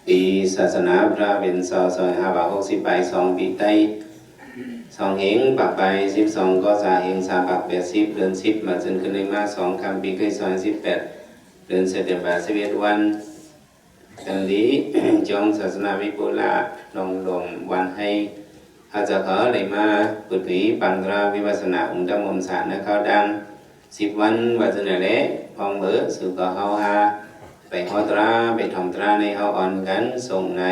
ปีศาสนาพระเป็น2562ปีใต้2เหงปักไป12ก็จะเหง3ปัก80เดือน10มาจนขึ้นในมา2คำปีเคย18เดือนเซปเทมเบอร์11วันดังนี้จงศาสนาวิปุระลงวันให้อาจจะขอเลยมาปุถุยปังตราวิปัสสนาดำมสารนะเขาดัง10วันว่าจะไหนเละพองเบอสื่อก็เฮาฮาไปขอตราไปทำตราในเฮาอ่อนกันส่งใน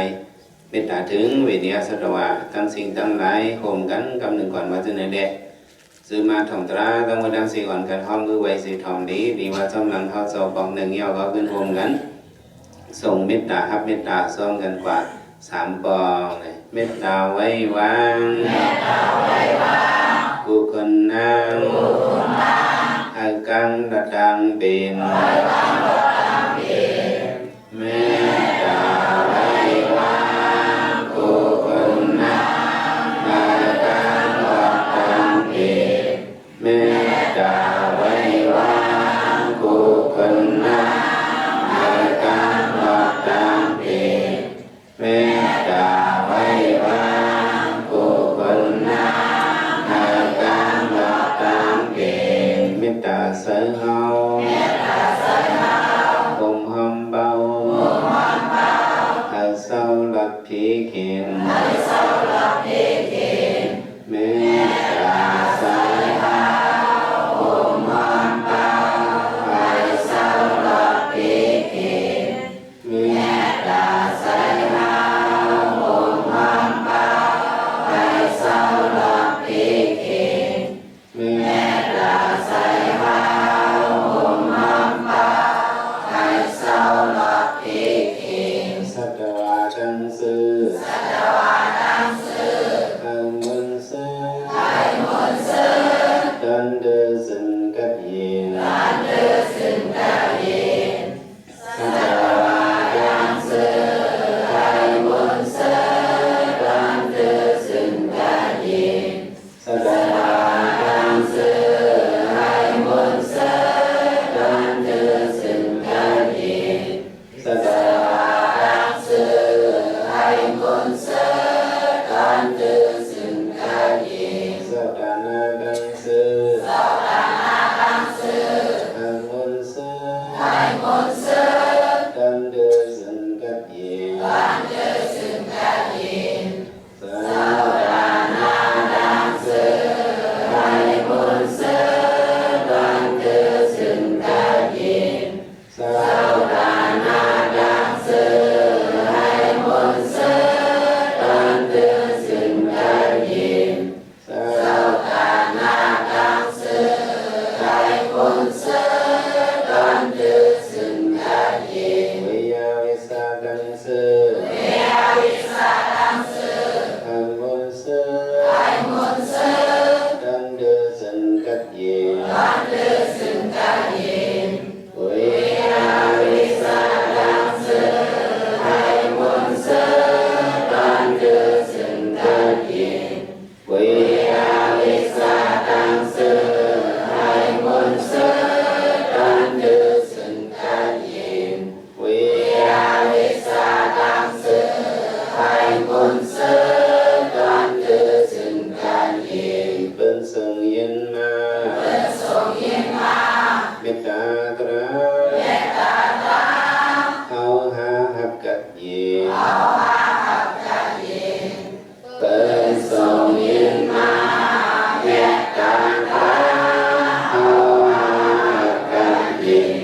เมตตาถึงเวเนียสัตวะทั้งสิ่งทั้งหลายโฮมกันกำหนึ่งก่อนว่าจะไหนเละซื้อมาทำตราต้องมาดังสิ่งก่อนกันห้องมือไว้สิทำดีว่าจำหลังเขาโซปองหนึ่งเงี้ยวก็ขึ้นโฮมกันส่งเมตตาครับเมตตาซ่อมกันกว่า3 ปองเลยเมตตาไว้วางกุศลนังอากังระดังเป็นเมตตาไว้วางกุศลนังอากังระดังเป็นเมตตาไว้วางกุศลนังอากังระดังเป็นเมตตาไว้วางกุศลนังอากังระดังเป็นเมตตาใส่เฮาห่มห้อมเบาให้เศร้าหลับผีเข็นเมตตาใส่เฮาห่มห้อมเบาให้เศร้าหลับผีเข็นเมตตาใส่เฮาห่มห้อมเบาให้เศร้าหลับผีเข็นเมตตาใส่เฮาห่มห้อมเบาให้เศร้าหลับผีเข็นสัตวาจังซื้อให้มนต์ซื้อดันเดอสินกับเย็นสัตวาจังซื้อให้มนต์ซื้อดันเดอสินกับเย็นสัตวาจังซื้อให้มนต์ซื้อดันเดอสินกับเย็นสัตวาจังซื้อให้มนต์ซื้อดันเดอสินกับเย็นสัตนาดังซื้อให้มนต์ซื้อดันเดอสินกับเย็นสัตนาดังซื้อให้มนต์ซื้อดันเดอสินกับเย็นสัตนาดังซื้อให้มนต์ซื้อดันเดอสินกับเย็นสัตนาดังซื้อให้มนต์ซื้อดันเดอสินกับเย็นวิยาวิสาดังซื้อให้มนต์ซื้อดันเดอสินกับเย็นวิยาวิสาดังซื้อให้มนต์ซื้อดันเดอสินกับเย็นวิยาวิสาดังซื้อให้มนต์ซื้อดันเดอสินกับเย็นวิยาวิสาดังซื้อให้มนต์ซื้อดันเดอสินกับเย็นเป็นส่งเย็นมาเมตตาตราเฮาหาหักกับเย็นเป็นส่งเย็นมาเมตตาตราเฮาหาหักกับเย็น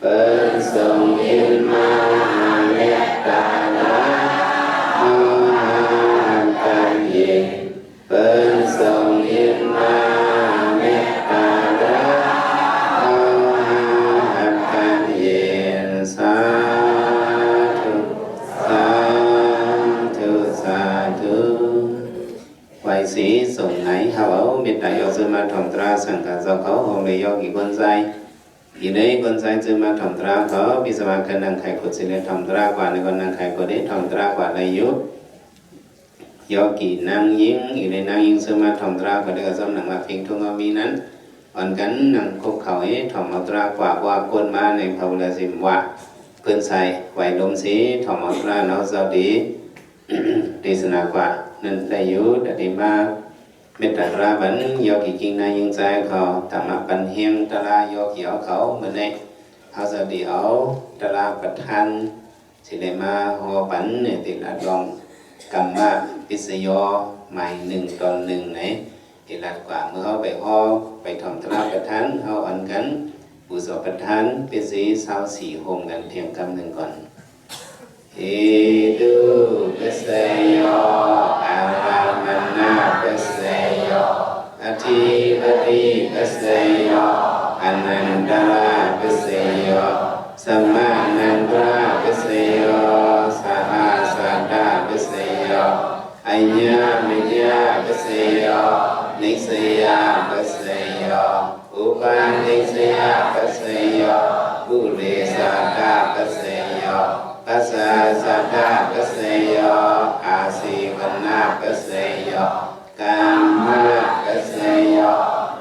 เป็นส่งเย็นมาเมตตาตราเฮาหาหักกับเย็นเป็นส่งเย็นมาเมตตาตราเฮาหาหักกับเย็นสาธุสาธุสาธุไว้สีส่งไหนฮาวเมตตายกซื้อมาทำตราสังฆาเจ้าเขาหงเลยยกกี่คนใจอีนี้คนใจซื้อมาทำตราเขาพิสมากันนังไข่กดสิเลทำตรากว่าในคนนังไข่กดได้ทำตรากว่าในยุยกกี่นางยิงอีในนางยิงซื้อมาทำตราก็ได้กระสำหนังมาเพียงทุ่งมีนั้นอ่อนกันนังคุกเขาให้ทำตรากว่าคนมาในภาวนาสิมว่า พื่อนใส่ไหวลมสีถอมอัตราเนาะสวัสดีเทศนากว่านั่นได้อยู่แต่ดีมากเมตตาราบันยอกิกิงนายิงใจเขาธรรมะปันเฮียงตลายอเกี่ยวเขาเหมือนในเขาสวัสดีเอาตลาประทานสิได้มาหอปันเนี่ยติดอัดลองกรรมะปิสยอใหม่1:1ไหนติดอัดกว่าเมื่อเขาไปหอไปทำตลาประทานเขาอันกันบุษประทานเป็นสี24โฮมกันเทียงคำหนึ่งก่อนหิตุปัสสยอารามานาปัสสยอธิปติปัสสยอนันตระปัสสยสัมมานันตระปัสสยสหัสสดาปัสสยอัญญามิญญาปัสสยนิสยาปัสสยอุปาณิสยปัสสยบุเรสาตาปัสสยปัสสะสัตตาปัสสยอาสีวนาปัสสยกามมะปัสสย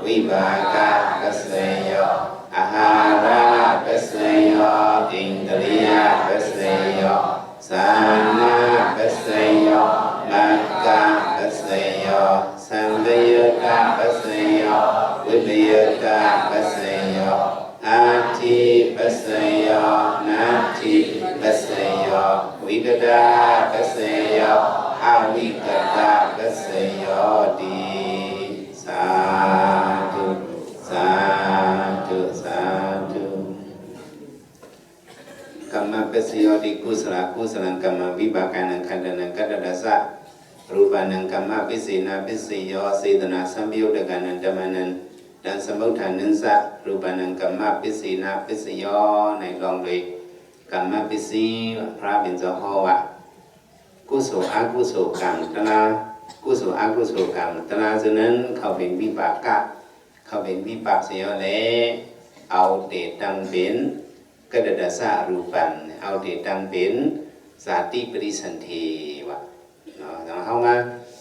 วิบากะปัสสยอาหาระปัสสยอินทรียปัสสยสานะปัสสยมัคคะปัสสยสัมปยุตตะปัสสยวิปยุตตะปัสสยอาทิปัสสยนาทิปัสสยวิกตาปัสสยอวิกตาปัสสยติสาธุสาธุสาธุกรรมปัสสยติกุศลกุศลกรรมวิบากานังขันธนังกัตตะสะรูปานังกรรมปิสีนาปิสีโยစေตนาสัมยุตตะกานันธรรมนันดังสมุทฐานันสะรูปานังกรรมปิสีนาปิสีโยในลองเลยกรรมปิสีพระเป็นเจ้าพ่อวะกุศลอกุศลกรรมตนากุศลอกุศลกรรมตนาฉะนั้นเขาเป็นวิบากะเขาเป็นวิบากเสียแล้วเอาเดชตังเป็นกัตตะสะรูปันเอาเดชตังเป็นสาติปริสันเทวะเราเข้ามา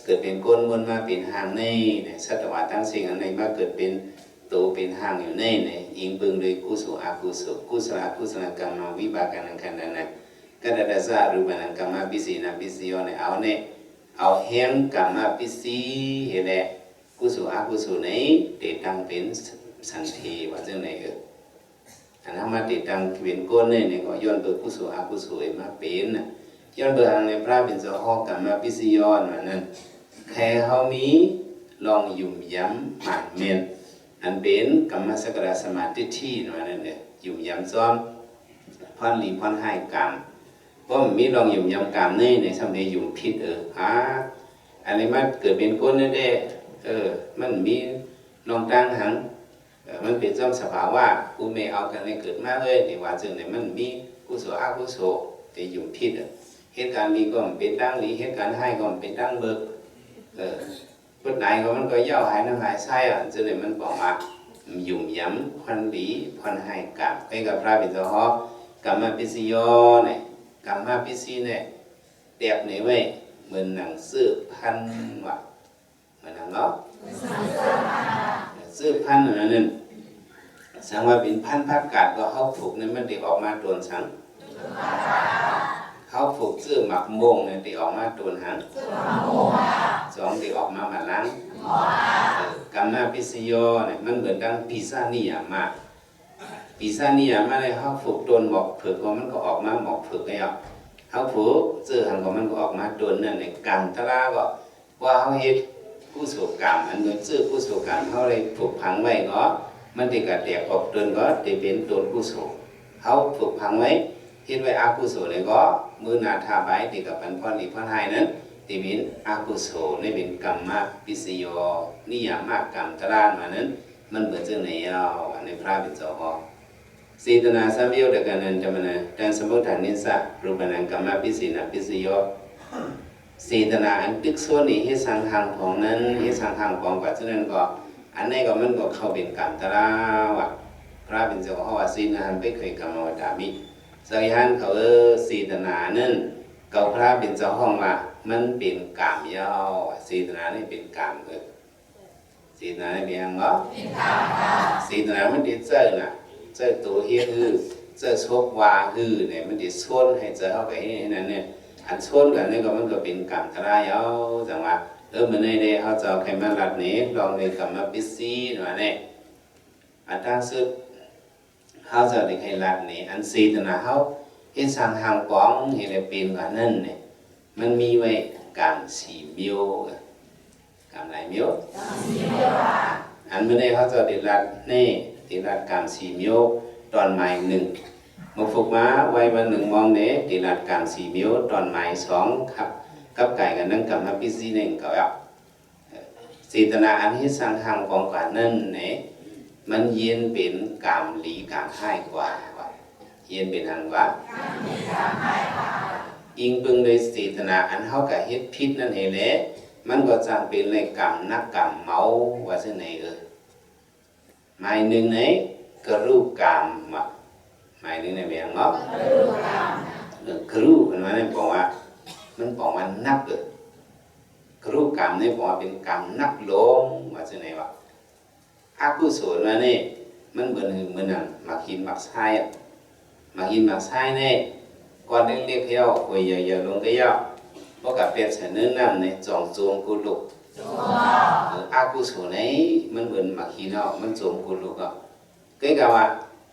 เกิดเป็นก้นวนมาเป็นหางในสัตวะทั้งสิ่งอันในมาเกิดเป็นตัวเป็นหางอยู่ในอิงเบิ่งเลยกุศลอกุศลกุศลกุศลกรรมวิบากานังขันธนังกัตตะสะรูปานังกรรมปิสีนาปิสีโยเอาเนี่ยเอาแห่งกรรมปิสีเห็นแหละกุศลอกุศลในเดชตังเป็นสันเทว่าจังไหนอันนั้นมาติดตังเป็นก้นเนี่ยก็ย้อนเบิกกุศลอกุศลมาเป็นย้อนเบิกทางในพระเป็นเจ้าห้องกรรมปิสีย้อนว่านั้นแค่เขามีลองยุ่มย้ำหมากเมียนอันเป็นกรรมสกระสมาธิที่ว่านั้นเนี่ยยุ่มย้ำซ้อมพันหลีพันให้กรรมเพราะมันมีลองยุ่มย้ำกรรมในสมัยยุ่มพิษอันนี้มันเกิดเป็นก้นนั่นเด้มันมีลองตั้งหังมันเป็นซ้อมสภาวะกูไม่เอากันในเกิดมาเลยในว่าจึงเนี่ยมันมีกุศลอกุศลแต่ยุ่มพิษเหตุการณ์มีก็เป็นตั้งหลีเหตุการณ์ให้ก็เป็นตั้งเบิกพุทธไหนก็มันก็ย่อหายน้ำหายไส้จึงเนี่ยมันบอกมายุ่มย้ำพันหลีพันให้กรรมไปกับพระเป็นเจ้าห้องกรรมปิสีโยเนี่ยกรรมปิสีเนี่ยเตียบเนี่ยไว้เหมือนหนังสือพันวะเหมือนหนังเนาะสือพันนั่นสังว่าเป็นพันพักกาดก็เขาผูกนั้นมันติออกมาโดนสังเขาผูกซื้อหมักโมงเนี่ยติออกมาโดนหังสองติออกมาหมาล้างกรรมปิสโยเนี่ยมันเหมือนดังปิซานิยามะปิซานิยามะเนี่ยเขาผูกโดนหมอกเผือกมันก็ออกมาหมอกเผือกแล้วเขาผูกซื้อหังก็มันก็ออกมาโดนนั่นในกรรมตลาก็ว่าเขาเฮ็ดกุศลกรรมอันเหมือนซื้อกุศลกรรมเขาเลยผูกพังไว้เนาะมันติกระเดียกออกโดนก็ติเป็นโดนกุศลเขาผูกพังไว้เฮ็ดไว้อกุศลเลยก็มือหน้าทาใบติกับพันพ่อหลีพ่อให้นั้นติเป็นอกุศลนี่เป็นกรรมปิสโยนิยามกรรมตรานมานั้นมันเหมือนจังไหนในพระเป็นเจ้าพ่อစေတနာสัมยุตตะกันนันธรรมนังดังสมุทฐานิสะรูปนังกรรมปิสีนาปิสโยစေตนาอันตึกส่วนนี้ให้สังหางของนั้นให้สังหางของกว่าฉะนั้นก็อันนี้ก็มันก็เข้าเป็นกรรมตราวะพระเป็นเจ้าพ่อว่าสีนาไปเคยกรรมวดามิสายหันเขาစေตนานั้นเก่าพระเป็นเจ้าห้องว่ามันเป็นกรรมยาวစေตนานี่เป็นกรรมစေตนานี่เป็นยังไงเป็นกรรมค่ะစေตนามันติดเจ้าน่ะเจ้าตัวเฮีย จะชกว่าฮือเนี่ยมันจะส่วนให้เจอเขาไปให้นั้นเนี่ยอันส่วนกันนี่ก็มันก็เป็นกรรมทรายเอาจังว่ามันในเนี่ยเขาจะเอาใครมาลัดนี้ลองเลยกลับมาปิดซีหน่อยเนี่ยอันทั้งสุดเขาจะได้ใครลัดนี้อันซีแต่นะเขาเห็นสั่งห่างป้องเห็นเป็นกว่านั่นเนี่ยมันมีไว้กรรมสีมิวกรรมไหนมิวอันเมื่อนี้เขาจะได้ลัดนี่ได้ลัดกรรมสีมิวตอนใหม่หนึ่งมาฝึกม้าไว้วันหนึ่งมองเนี้ยได้ลัดกรรมสีมิวตอนใหม่สองครับกับไก่กันนั่งกับมาพิซีหนึ่งก็เอาสีตนาอันที่สั่งห่างป้องกว่านั่นเนี่ยมันเย็นเป็นกรรมหลีกรรมให้กว่าเย็นเป็นหังว่าอิงพึงโดยสีตนาอันเขากับเฮ็ดพิษนั่นเองแหละมันก็จำเป็นเลยกรรมนักกรรมเมาว่าเช่นไหนหมายหนึ่งไหนกระรูปกรรมหมายหนึ่งในเมียงเนาะกระรูปมันนี่บอกว่ามันบอกว่านักกระรูปกรรมนี่บอกว่าเป็นกรรมนักลงว่าเช่นไหนวะอากุศลมาเนี่ยมันเหมือนนั่นมักหินมักทรายมักหินมักทรายเนี่ยก่อนเล็กๆเที่ยวคุยเยอะๆลงก็เยอะเพราะกับเป็นเสนอนั่นเนี่ยจองโจมกุลุกอากุศลnàyมันเหมือนมักหินเนาะมันโจมกุลุกอ่ะก็คือว่า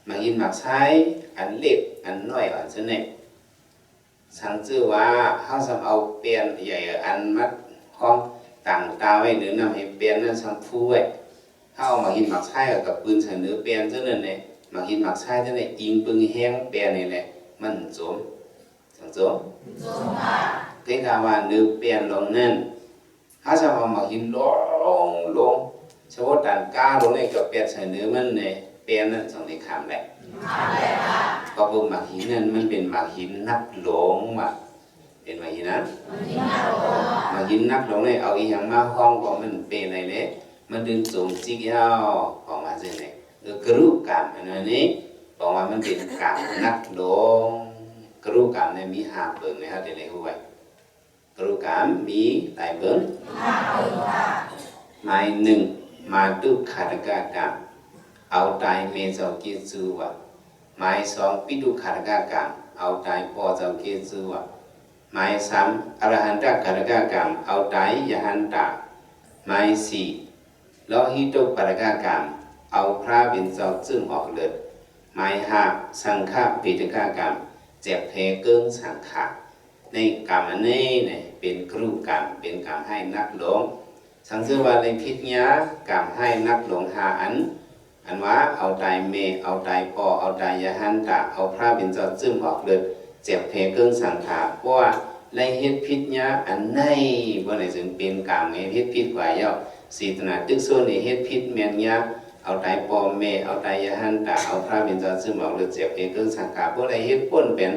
มักหินมักทรายอันเล็กอันน้อยอันเช่นนี้สังชื่อว่าเขาสำเอาเปลี่ยนใหญ่อันมัดห้องต่างตาไว้หรือนำให้เปลี่ยนนั่นสังฟูไว้ถ้าเอามาหินหมักไส้กับปืนเสนอเปลี่ยนเท่านั้นเนี่ยมาหินหมักไส้เท่านั้นยิงปืนแห้งเปลี่ยนนี่แหละมันโจมสังโจมก็คือว่าเนื้อเปลี่ยนลงนั่นถ้าจะเอามาหินลงเฉพาะด่านก้าลงนี่กับเปลี่ยนเสนอมันเนี่ยเปลี่ยนนั่นสองในคำแหละเพราะว่าหมักหินนั่นมันเป็นหมักหินนักหลงว่ะเป็นหมักหินนั้นหมักหินนักหลงเนี่ยเอาอีหยังมาห้องของมันเป็นอะไรเนี่ยมันดึงสูงจิกยาวของมันเช่นนี้กระรูปกรรมอันนี้บอกว่ามันเป็นกรรมนักหลงกระรูปกรรมเนี่ยมีห้าเบิ่งนะครับเดี๋ยวนี้รู้ไว้กระรูปกรรมมีหลายเบิ่งหมายหนึ่งมาตุขาตกกรรมเอาตายเมเจ้าเกจูวะหมายสองปิตุขาตกกรรมเอาตายปอเจ้าเกจูวะหมายสามอรหันตขาตกกรรมเอาตายยหันตะหมายสี่โลหิตปรากากรรมเอาพระเป็นเจ้าจึงออกเลือดหมายห้าสังฆปิฎกกรรมเจ็บเพเกิ้งสังฆะในกรรมอันนี้เนี่ยเป็นกรูกรรมเป็นกรรมให้นักหลงสังเสริว่าในพิษญากรรมให้นักหลงหาอันว่าเอาตายเมเอาตายปอเอาตายยหันตะเอาพระเป็นเจ้าจึงออกเลือดเจ็บเพเกิ้งสังฆะเพราะว่าในเฮ็ดพิษญาอันไหนบ่ได้จึงเป็นกรรมให้เฮ็ดพิษกว่าย่อสีตนาตึกโซนี่เฮ็ดพิษแม่นยาเอาตายปอมเมเอาตายยหันตะเอาพระเป็นเจ้าซึ่งบอกเลือดเจ็บเองคือสังขารพวกใดเฮ็ดพ้นเป็น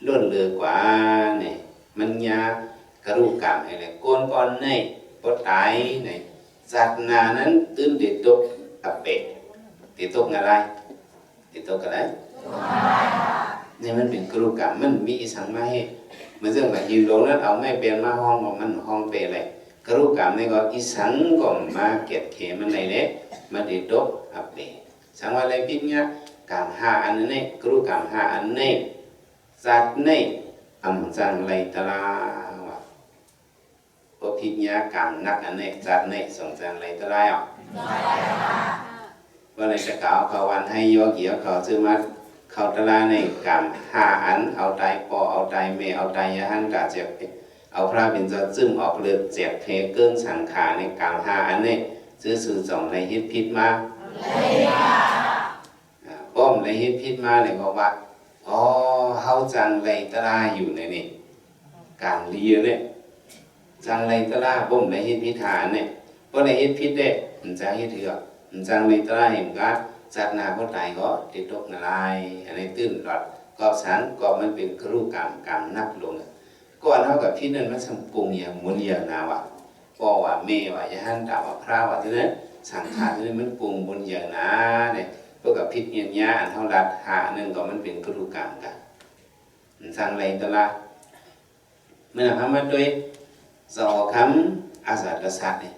ล้นเลือกว่านี่มันยากระรูกรรมอะไรก้นก้อนในบ่ตายนี่จัดนานั้นตื่นติดตกอเปะติดตกอะไรติดตกอะไรนี่มันเป็นกระรูกรรมมันมีสังมาให้เหมือนเรื่องแบบยืนลงนั้นเอาไม่เป็นมาห้องของมันห้องเปะเลยกรูกรรมนี่ก็อีสังก็มาเก็บเขมันในเล็กมาดีดกอับเปสังว่าอะไรพิษเนี่ยกรรมห้าอันนี้กรูกรรมห้าอันนี้จัดนี้อำจังไรตลาวะพวกพิษเนี่ยกรรมนักอันนี้จัดนี้ส่งจังไรตลาอ่ะว่าในจะกล่าวเขาวันให้โยเกี่ยวเขาชื่อมัดเขาตลาในกรรมห้าอันเอาตายปอเอาตายเมเอาตายยหันกะเจ็บเอาพระเป็นเจ้าจึงออกเลือดเจ็บเพเกิ้งสังขารในกรรมห้าอันนี้ซื้อสื่อส่งในฮิตพิษมาป้อมในฮิตพิษมาเลยบอกว่าอ๋อเฮาจังไรตลาอยู่ในนี่การเลียเนี่ยจังไรตลาป้อมในฮิตพิษหาเนี่ยเพราะในฮิตพิษเนี่ยมันจะฮิตเถื่อมันจังไรตลาเห็นก็จัดนาก็ตายก็ติดตกนลายอันนี้ตื้นหลอดก็สังก็มันเป็นครูกรรมนักลงก่อนเท่ากับพี่นั่นมันสังปรุงอย่างมุนอย่างนาวะปอว่าเมว่ายหันตาว่าพระว่าที่นั้นสังขารที่นั้นมันปรุงมุนอย่างนาเนี่ยพวกกับพิษเงียนยาอันเท่ารัดหาหนึ่งก็มันเป็นกรุกรรมกันสั่งไรตละเมื่อทำมาด้วยสอคำอาสาตสัตว์เนี่ย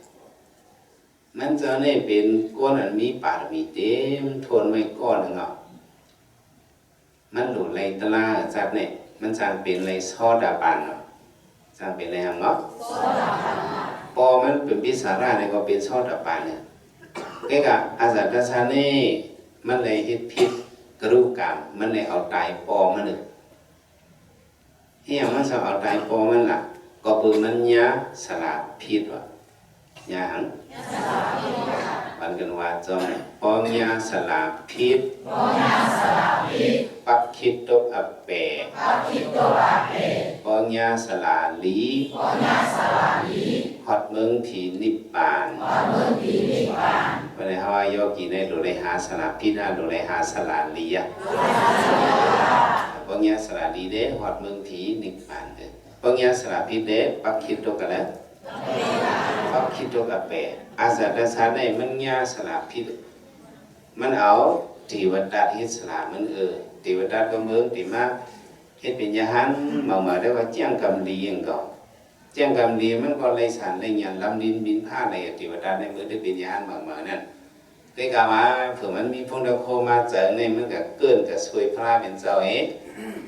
มันจะเนี่ยเป็นก้อนอันมีปารมีเต็มทนไม่ก้อนหนึ่งอ่ะ มันหลุดเลยตลาจัดเนี่ยมันจางเป็นเลยซอดาปันเนาะจางเป็นอะไรหางเนาะปอมันเป็นพิสาระเนี่ยก็เป็นซอดาปันเนี่ยเกี่ยกับอาจารย์ทัศนีมันเลยเฮ็ดพิษกระดูกกรรมมันเลยเอาตายปอมันเลยเฮียมันจะเอาตายปอมันล่ะก็ปืนมันยาสลับพิษวะยาหังวันกันว่าจอมปองยาสลับพิษปักคิดตกอับเปปองยาสลาลีฮอดเมืองผีนิพพานวันนี้เขาว่าโยกีในโดเลยหาสลาพิษนะโดเลยหาสลาลีอะปองยาสลาลีเด้ฮอดเมืองผีนิพพานเด้ปองยาสลาพิษเด้ปักคิดตกกันแล้วปักคิดตกอับเปอาจารย์ทัศน์มันยาสลาพิษมันเอาตีวัดดัดเฮ็ดสลามันตีวัดดัดก็เมืองตีมากเฮ็ดเป็นยาหันมาได้ว่าเจียงกำลีอย่างก่อนเจียงกำลีมันก็เลยสารเลยยันลำดินบินผ้าเลยตีวัดดัดในมือได้เป็นยาหันมานั่นได้กล่าวว่าเผื่อมันมีพงดาวโคมาเจอในมันก็เกินกับช่วยพระเป็นเจ้า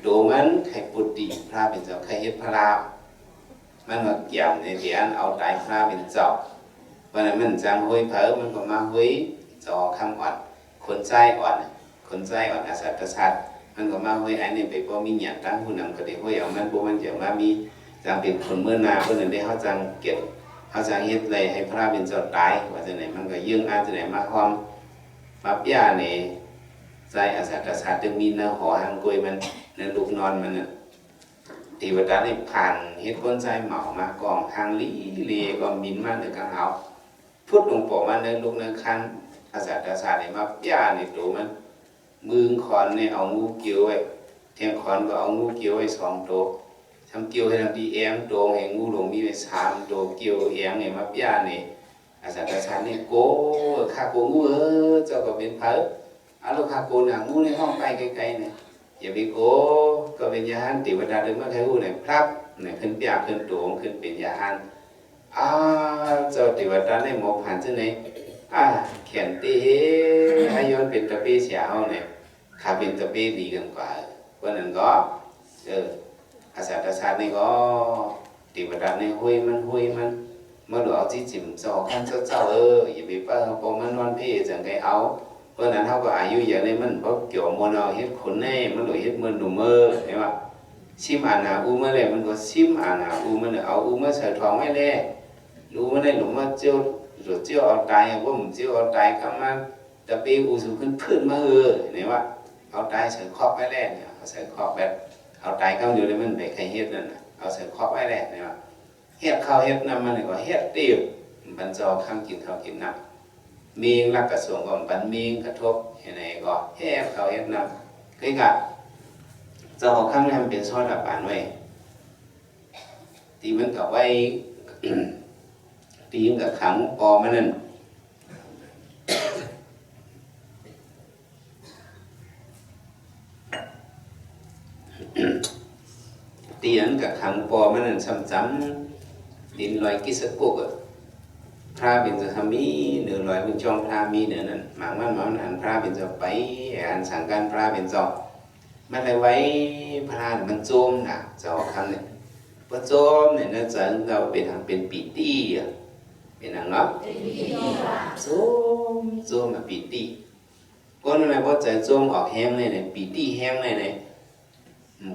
ดูมันใครปุตติพระเป็นเจ้าใครเฮ็ดพระมันมาเกี่ยวในเดียนเอาตายพระเป็นเจ้าวันนั้นมันจังห้อยเผลมันก็มาห้อยจอคำอ่อนคนใจอ่อนอาศัยประสาทมันก็มาห้อยไอ้นี่ไปพอมีหยาดตั้งผู้นำก็ได้ห้อยเอามันพวกมันเกี่ยวมามีจังเป็นคนเมื่อนาเพื่อนได้เขาจังเก็บเขาจังเฮ็ดเลยให้พระเป็นเจ้าตายว่าจะไหนมันก็ยื่นอาจะไหนมาห้อมมาเปียเนี่ยใจอาศัยประสาทจึงมีเนื้อหอหางกล้วยมันเนื้อลูกนอนมันน่ะทีวันนั้นได้ผ่านเฮ็ดคนใจเหมามากองทางลีก็มินมาในกลางเอาพุทธหลวงปู่มาเนื้อลูกเนื้อคันอาศัยประสาทเนี่ยมาเปียเนี่ยดูมันมือขอนเนี่ยเอางูเกี่ยวไว้เทียงขอนก็เอางูเกี่ยวไว้2 ตัวทำเกี่ยวให้ทำดีแอมตัวให้งูหลงมีไว้3 ตัวเกี่ยวแอมเนี่ยมาเปียเนี่ยอาศัยประสาทเนี่ยโก้ข้าโกงูเจ้าก็เป็นเพิร์เอาลูกข้าโกหนังงูในห้องไปไกลๆเนี่ยอย่าไปโก้ก็เป็นยาหันติวดาเดินมาแค่งูเนี่ยพลับเนี่ยขึ้นเปียขึ้นตัวขึ้นเป็นยาหันเจ้าติวดาเนี่ยหมกหันที่ไหนเขียนตีให้ย้อนเป็นตะปีเสียเอาเนี่ยข้าเป็นตะปีดีกันกว่าวันนั้นก็อาศัยประสาทนี่ก็ติวดาเนี่ยห้วยมันเมื่อดูเอาที่จิ้มจอขั้นเจ้าอย่าไปป้าเขาบอกมันนอนพี่จังไงเอาเพราะนั้นเขาก็อายุอย่างนี้มันเพราะเกี่ยวมโนเฮ็ดคนแน่มันหลุดเฮ็ดมือหนุ่มเห็นป่ะซิมอานาอูเมื่อไรมันก็ซิมอานาอูมันเอาอูเมื่อใส่ท้องไม่แน่รู้มันได้หนุ่มว่าเจ้าrồi chiều ở tráiว่าผมchiều ở tráiคำมันแต่ปีอุสุขึ้นพื้นมาเนี่ยว่าเอาtráiใส่ครอบไว้แรกเนี่ยเอาใส่ครอบแบบเอาtráiคำเดียวเลยมันไปใครเฮ็ดนั่นเอาใส่ครอบไว้แรกเนี่ยว่าเฮ็ดข้าวเฮ็ดน้ำมันก็เฮ็ดติวบรรจอคำกินข้าวกินน้ำมีรักกระทรวงก็บันมีกระทบเห็นไหนก็เฮ็ดข้าวเฮ็ดน้ำคือกับเจ้าของคำนี้มันเป็นซอสดับปานไว้ที่มันกับไว้ตีนกับขังปอมันนั่นตีนกับขังปอมันนั่นซ้ำๆดินลอยกิสกุกพระเป็นจะทำมีเนื้อลอยเป็นจองพระมีเนื้อนั่นหมางมันหันพระเป็นจะไปหันสั่งการพระเป็นจองมันเลยไว้พระมันโจมนะเจ้าคำเนี่ยพอโจมเนี่ยน่าจะเราเป็นทางเป็นปีตี้เป็นอย่างนั้นโจมมาปีติก็นั่นแหละเพราะใจโจมออกแห้งเลยเนี่ยปีติแห้งเลยเนี่ย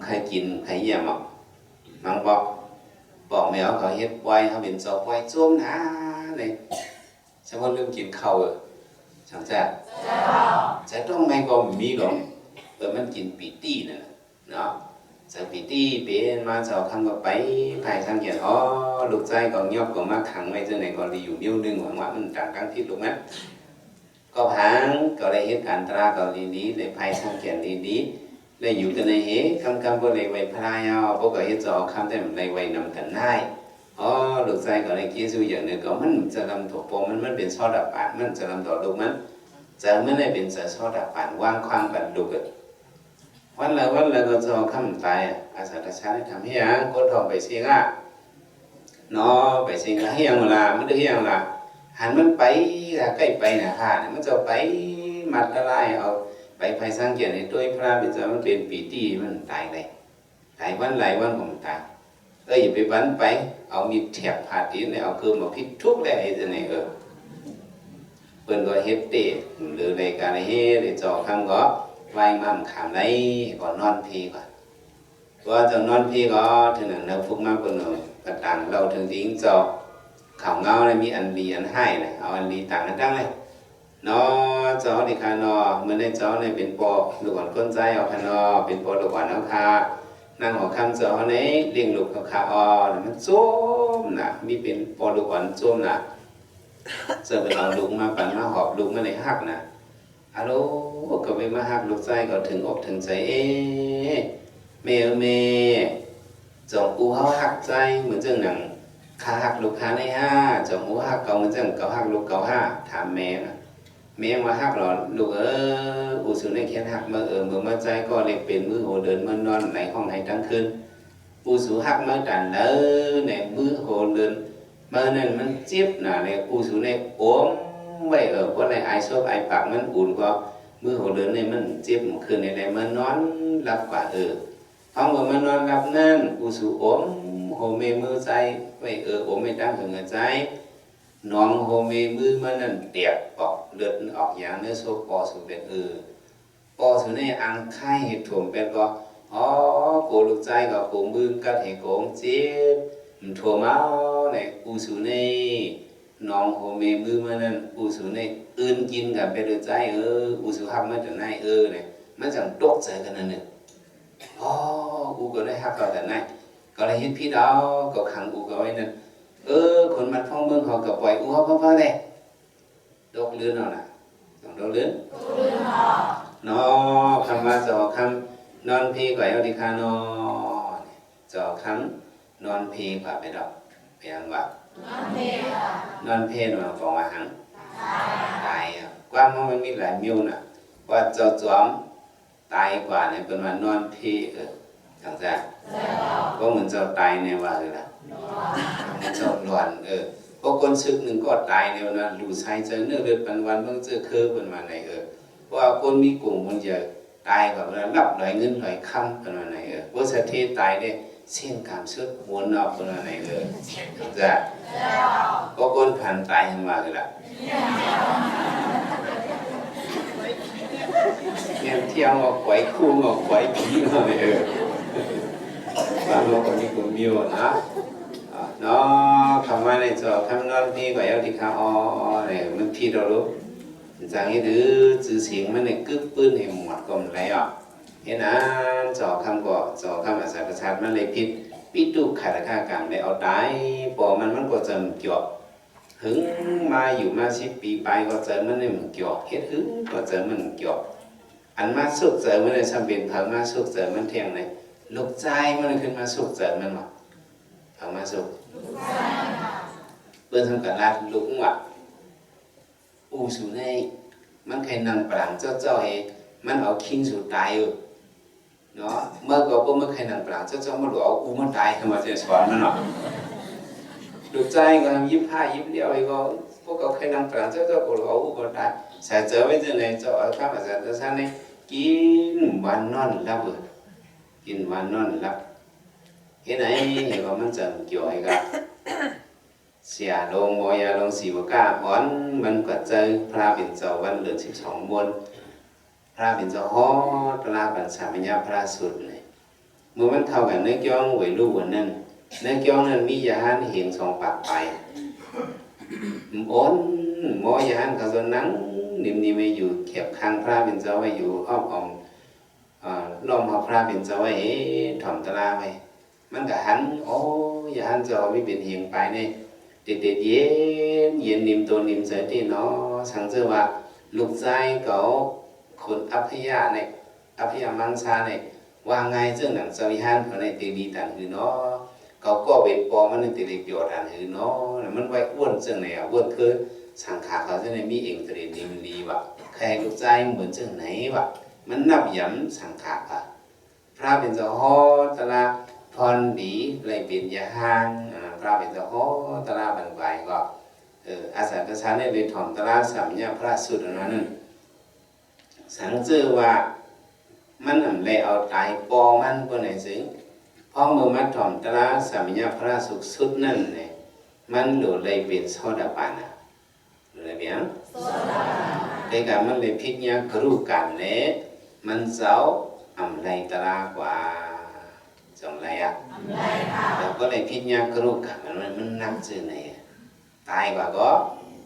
ใครกินใครเยี่ยมอ่ะมังบอกแมวเขาเฮ็ดไว้เขาเป็นจอกไว้โจมนะเนี่ยเฉพาะเรื่องกินข้าวช่างแจ๊จะต้องไม่ก็มีหรอกมันกินปีตินั่นเนาะจะปีติเป็นมาเจ้าคำก็ไปภายทางเขียนลูกใจก็ยอบก็มาขังไว้เจ้าไหนก็รีอยู่นิ้วนึงหวังว่ามันต่างกันที่ตรงนั้นก็พังก็เลยเหตุการณ์ตราก็ดีๆเลยภายทางเขียนดีๆเลยอยู่เจ้าไหนคำก็เลยไว้พลายเอาพวกก็เฮ็ดเจ้าคำแต่มันเลยไว้นำกันได้ลูกใจก็เลยคิดสู่อย่างนึงก็มันจะลำตัวโปมันเป็นซอดับปานมันจะลำตัวลูกมันจะไม่ได้เป็นจะซอดับปานว่างคว้างกันลูกวันละก็จะคำตายอาสาตชาได้ทำให้ยังก็ทองไปเสียงไปเสียงให้ยังละมันได้ยังละหันมันไปใกล้ไปนะค่ะมันจะไปมัดอะไรเอา ไปไฟสร้างเกียรติด้วยพระเป็นเจ้ามันเป็นปีตีมันตายเลยหลายวันผมตายอย่าไปวันไปเอามีแถบผ่าตีนเนี่ยเอาคือมาพิษทุกแหล่จะไหนเปิ้นก็เฮ็ดเตะหรือในการเฮ็ดได้จ่อคำก็ไว้มั่มขามได้ก่อนนอนพีก่อนว่าจะนอนพีก็ถึงนั้นเราฟุกมากกว่าหน่อยกระตังเราถึงทิ้งจ่อข่าวเงาเลยมีอันดีอันให้นะเอาอันดีต่างกันตั้งเลยนอจ่อดิคานอเมื่อได้จ่อเนี่ยเป็นปอลูกอ่อนก้นใจเอาคานอเป็นปอลูกอ่อนน้ำคานั่งหัวคำจ่อเนี่ยเลี้ยงลูกขาอ่อนมันโจมนะมีเป็นปอลูกอ่อนโจมนะเจอเป็นเอาลูกมาปั่นมาหอบลูกมาในหักนะฮัลโหลก็ไปมาหักลูกใจก็ถึงอกถึงใจเมจงอูเขาหักใจเหมือนจังหนังขาหักลูกขาในห้าจงอูหักเก่าเหมือนจังเก่าหักลูกเก่าห้าถามแม่มาหักหรอลูกอูสุในแค่หักมาเมื่อมาใจก็เลยเป็นมือโหเดินมานอนในห้องไหนทั้งคืนอูสุหักมาดันในมือโหเดินมานั่นมันเจ็บหนาในอูสุในโอ้มไว้เพราะในไอซบไอปากมันอุ่นก็มือโหเดินในมันเจ็บคืนในมันนอนหลับกว่าห้องมันนอนหลับนั่นอูสุโอมโฮเมมือใจไว้โอมไม่ตั้งถึงเงินใจน้องโฮเมมือมันนั่นเตียกออกเลือดออกอย่างเนื้อโซปอสุเป็นปอสุในอังไข่เห็ดถ่วมเป็นก็โกลูกใจกับโกมือกัดเหโกงเจ็บถ่วมเอาในอูสุในน้องโฮเมมือมันนั่นอูสุในอื่นกินกับเป็นใจอูสุหักมันจะไหนเนี่ยมันจังตกใจกันนั่นเนี่ยอูก็ได้หักเราแต่ไหนก็เลยเห็นพี่ดาวก็ขังอูก็ไว้นั่นคนมันฟ้องเมืองเขาก็ปล่อยอูเขาเพราะอะไรดอกเลื่อนเอาน่ะต้องดอกเลื่อนนอคำว่าจอคำนอนพีกว่าเอาดีคานอนจอคำนอนพีกว่าไปดอกเพียงว่านอนเพนมาฟองอาหารตายกว้างมันมีหลายมิวน่ะว่าจอจอมตายกว่าเนี่ยเป็นว่านอนพีจังจ้ะก็เหมือนเจ้าตายในว่าล่ะเจ้าหลอนพวกคนซึกหนึ่งก็ตายในวันนั้นดูใช้เจอเนื้อเลือดปันวันเมื่อเจอคือเป็นมาไหนเพราะว่าคนมีกลุ่มมันจะตายแบบนั้นรับหลายเงินหลายคำเป็นมาไหนว่าสถิตายได้เส้นขามซึกวนออกเป็นมาไหนจ้ะพวกคนผ่านตายทำมาล่ะเนี่ยเที่ยวออกไว้คู่ออกไว้ผีหน่อยบางโลกนี้ก็มีวนะเนาะคำว่าในจอคำนอนพี่ก็เอาที่ข้าวเนี่ยมันพี่เรารู้จังนี้ดื้อจื้อเสียงมันเนี่ยกึ๊บปื้นให้หมดก็มันไรเห็นนะจอคำก็จอคำอาศัยประชาชนมันเลยพิษปิดตุกขาดค่ากรรมได้เอาตายปอมันก็จะเกี่ยวหึงมาอยู่มา10 ปีไปก็เจอมันเนี่ยมันเกี่ยวเฮ็ดหึงก็เจอมันเกี่ยวอันมาสุกเจอมันเลยจำเป็นเพิ่มมาสุกเจอมันเที่ยงเลยลูกใจมันขึ้นมาสุกเจอมันหรอเพิ่มมาสุกเพื่อนทำกันลาดลุกว่ะอูสุในมันใครนั่งปลังเจ้ามันเอาคิงสุดตายเนาะเมื่อก็เมื่อใครนั่งปลังเจ้ามันหลอกอูมันตายทำไมจะสอนมันหรอลูกใจก็ทำยิบผ้ายิบเดียวก็พวกเขาใครนั่งปลังเจ้าก็หลอกอูก็ตายใส่เจอไว้ที่ไหนเจ้าข้ามาใส่เจ้าท่านนี่กินวันนอนรับกินวันนอนรับเห็นไหมเห็นว่ามันจะเกี่ยวกับเสียลงโมยาลงสีบก้าอ่อนมันก็เจอพระเป็นเจ้าวันเหลือ12 มนพระเป็นเจ้าฮอตลาบันสามัญญาพระสุดเลยเมื่อมันเข้ากันเนื้อจ้องไหวลูกวันนั้นเนื้อจ้องนั้นมียาหันเหียง2 ปากไปอ่อนหมอยาหันเขาจะนั่งนิ่มๆไม่อยู่เขียบข้างพระเป็นเจ้าไว้อยู่อ้อมล้อมพระเป็นเจ้าไว้ถ่อมตลาไว้มันก็หันอย่าหันเจ้าไม่เป็นเหียงไปเนี่ยเด็ดๆเย็นนิ่มตัวนิ่มเสียที่เนาะสังเจอว่าลูกใจเขาคนอัพยาเนี่ยอัพยามังชาเนี่ยว่าไงเจ้าหนังสวิหันเขาในตีดีต่างหือเนาะเขาก็เป็นปอมันในตีเล็กโยต่างหือเนาะมันไว้อ้วนเจ้าไหนอ้วนคือสังขารเขาเจ้าไหนมีเองตีนิ่มดีวะใครลูกใจเหมือนเจ้าไหนวะมันนับย้ำสังขารพระเป็นเจ้าฮอตลาพรดีเลยเป็นยาหังพระเป็นเจ้าฮอตลาบันไกก็อาศัยประชาเนี่ยเลยถ่อมตลาสามัญญาพระสุดนั้น สังเจอว่ามันเลยเอาตายปอมันก็ไหนสิพอมือมาถ่อมตราสามัญญาพระสุขสุดนั่นเนี่ยมันหลุดเลยเป็นโซดาปานะหรืออะไรเบี้ยแต่การมันเลยพิจญากรูกันเนี่ยมันเจ้าไรตรากว่าจงไรอ่ะแล้วก็เลยพิจญากรูกันมันนักจืดเนี่ยตายกว่าก็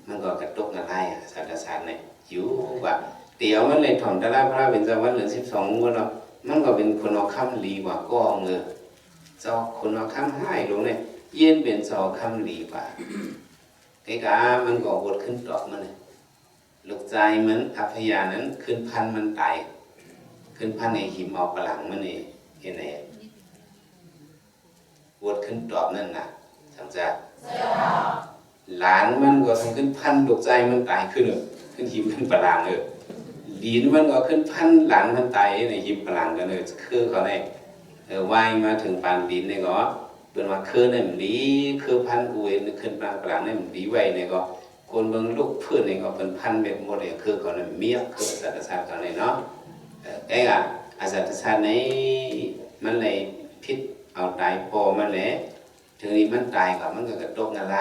มันก็กระตุกอะไรอ่ะสัตว์สัตว์เนี่ยอยู่ว่าเดี๋ยวมันเลยถ่อมตราพระเป็นเจ้าวันเหลือ12 วันเนาะมันก็เป็นคนเอาคำลีกว่าก็เงือเจ้าคนเอาคำให้ลงเนี่ยเย็นเป็นเจ้าคำลีกว่าไอ้กามันก็บดขึ้นดอกมันเลยลูกใจมันอภยานั้นขึ้นพันมันตายขึ้นพันในหิมเอาปลังมันนี่เห็นไหมบดขึ้นดอกนั่นน่ะสังเกตหลานมันก็ทำขึ้นพันลูกใจมันตายขึ้นขึ้นหิมขึ้นปลังลีนมันก็ขึ้นพันหลานมันตายในหิมปลังกันเลยคือเขาเนี่ยว่ายมาถึงปานลีนเนี่ยก็เป็นว่าคือเนี่ยมันดีคือพันกูเองขึ้นปลังเนี่ยมันดีไว้เนี่ยก็คนเมืองลูกเพื่อนเนี่ยก็เป็นพันเป็นหมดเลยคือเขาเนี่ยเมียคือสัตว์ศาสตร์เขาเนี่ยเนาะไอ้อะสัตว์ศาสตร์นี้มันเลยพิษเอาตายพอมันเลยถึงนี้มันตายก็มันก็กระตุกอะไร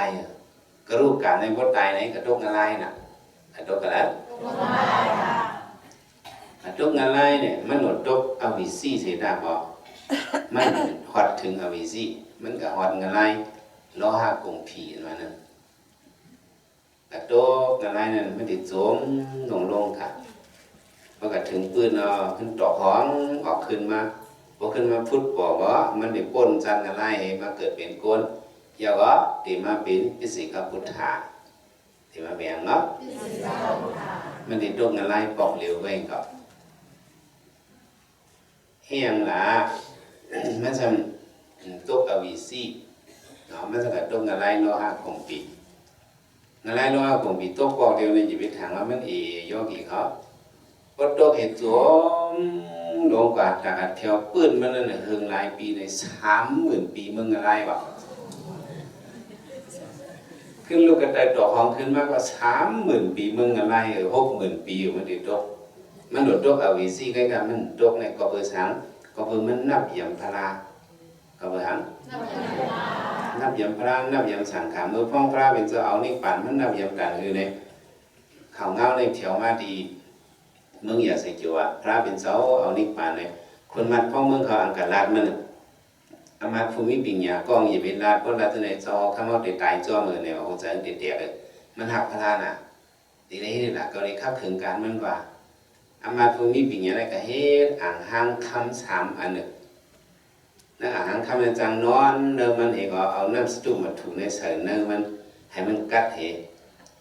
กระรูปการในบทตายไหนกระตุกอะไรน่ะกระตุกอะไรกระตุกอะไรเนี่ยมันหนุนตุกอวิสีเสียดาพอมันหอดถึงอวิสีมันก็หอดอะไรล้อหักกงผีมานั่นกระตุกอะไรนั่นมันติดโจมลงค่ะพอก็ถึงปืนขึ้นต่อห้องออกขึ้นมาพอขึ้นมาพุทธบอกว่ามันได้ป้นจันอะไรมาเกิดเป็นก้นยาวก็ตีมาเป็นพิสิกพุทธาตีมาแบ่งเนาะมันได้ตรงอะไรปอกเหลวไว้ก็เฮียงละมันจะตกอวิสีเนาะมันจะกระตกอะไรโลหะคงปีอะไรโลหะคงปีตกปอกเดียวในชีวิตทางว่ามันโยกีเขาพอตกเห็ดตัวลงกว่าจากเที่ยวปื้นมันนั่นหึงหลายปีใน30,000 ปีมึงอะไรวะขึ้นลูกกระต่ายต่อห้องขึ้นมากกว่า30,000 ปีมึงอะไร60,000 ปีมันติดตกมันโดดตกอวิสีใกล้กันมันตกในกอบเบอร์สังกอบเบอร์มันนับยำพลากอบเบอร์หังนับยำพลานับยำสังขารเมื่อพ้องพระเป็นเจ้าเอานี่ปั่นมันนับยำกันคือเนี่ยข่าวเงาในเที่ยวมาดีมึงอย่าใส่จัวพระเป็นเจ้าเอานิพพานเลยคนมัดพ่อเมืองเขาอังกฤษลาดมันอามาภูมิปิญญากองอย่าเป็นลาดเพราะลาดในจอข้ามเอาตายจ่อมือเนี่ยเขาจะเด็ดๆเลยมันหักพลาน่ะทีนี้นี่แหละก็เลยขับถึงการมันว่าอามาภูมิปิญญาอะไรก็เฮ็ดอ่างห้างคำ3 อันหนึ่งนั่นอ่างห้างคำจังนอนเดิมมันเองก็เอาน้ำสตูมาถูในเสริญเนื้อมันให้มันกัดเห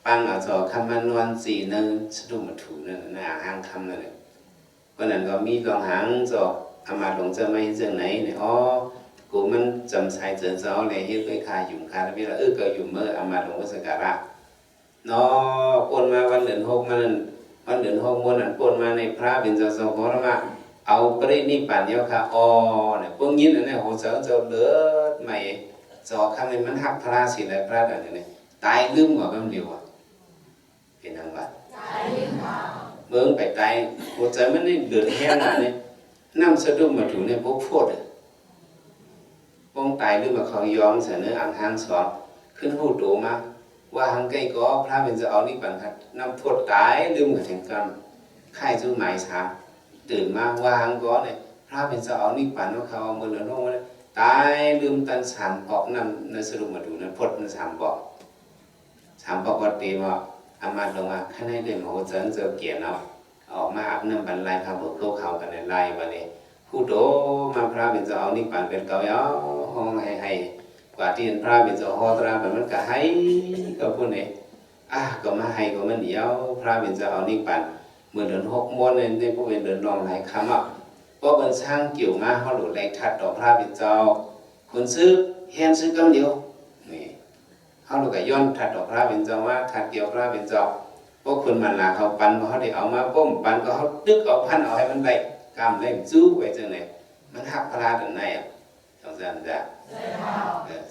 ปังเอาจอคำมันนอน4 นึงสตูมาถูนั่นน่ะหางคำนั่นแหละวันนั้นก็มีกองหางจออามาหลงจะไม่เจอไหนเนี่ยกูมันจำใส่เจอเจ้าเลยเฮ็ดด้วยคาหยุ่มคาแล้วพี่ละก็หยุ่มเมื่ออามาหลงก็สการะเนาะปนมาวันเดือน6มันวันเดือน6มื้อนั้นปนมาในพระเป็นเจ้าขอละมาเอาปรินิพพานเดียวค่ะเนี่ยพวกนี้นั่นเนี่ยโหเจ้าเลิศใหม่จอคำนี้มันหักพระสิแล้วพระนั่นนี่ตายลืมกว่ามันเดียวเป็นทางบ้านเมืองไปตายหัวใจมันนี่เดือดแห้งนะเนี่ยน้ำสะดุ้งมาถูเนี่ยพวกโพดป้องตายหรือมาเขาย้อมเสนออ่างห้างสอนขึ้นหูโตมาว่าหังใกล้ก็พระเป็นจะเอานี่ปันคัดน้ำโพดตายลืมกับแทงกันไข่จุ้งหมายสาตื่นมาว่าหังก็เนี่ยพระเป็นจะเอานี่ปันว่าเขาเอามือเหลือน้องเลยตายลืมตัน3 ปอกน้ำในสรุปมาดูนั้นพดมัน3 ปอก3 ปอกก็ตีว่าอามาลงมาข้างในเดิมโหเจินเจอเกียร์เนาะออกมาอาบน้ำบรรลัยพาบุกเข้ากันในไล่วันนี้ผู้โตมาพระเป็นเจ้าเอานี่ปั่นเป็นเก่าเนาะห้องให้กว่าที่พระเป็นเจ้าฮอตราแบบมันก็ให้ก็พูดเนี่ยก็มาให้ก็มันเดียวพระเป็นเจ้าเอานี่ปั่นเมื่อเดือน6 ม้วนในพวกเป็นเดือนรองหลายคำเพราะเป็นช่างเกี่ยวมาเขาหลุดแรงทัดต่อพระเป็นเจ้าคนซื้อแฮนซื้อกำเดียวนี่เขาหลุดกับย้อนทัดต่อพระเป็นเจ้าว่าทัดเกี่ยวพระเป็นเจ้าพวกคนมันหลาเขาปั่นเขาได้เอามาป้มปั่นก็เขาดึกเอาพันเอาให้มันได้กามเล่มจู้ไว้จังไหนมันหักพลาดอันไหนจังซั่นจ้ะ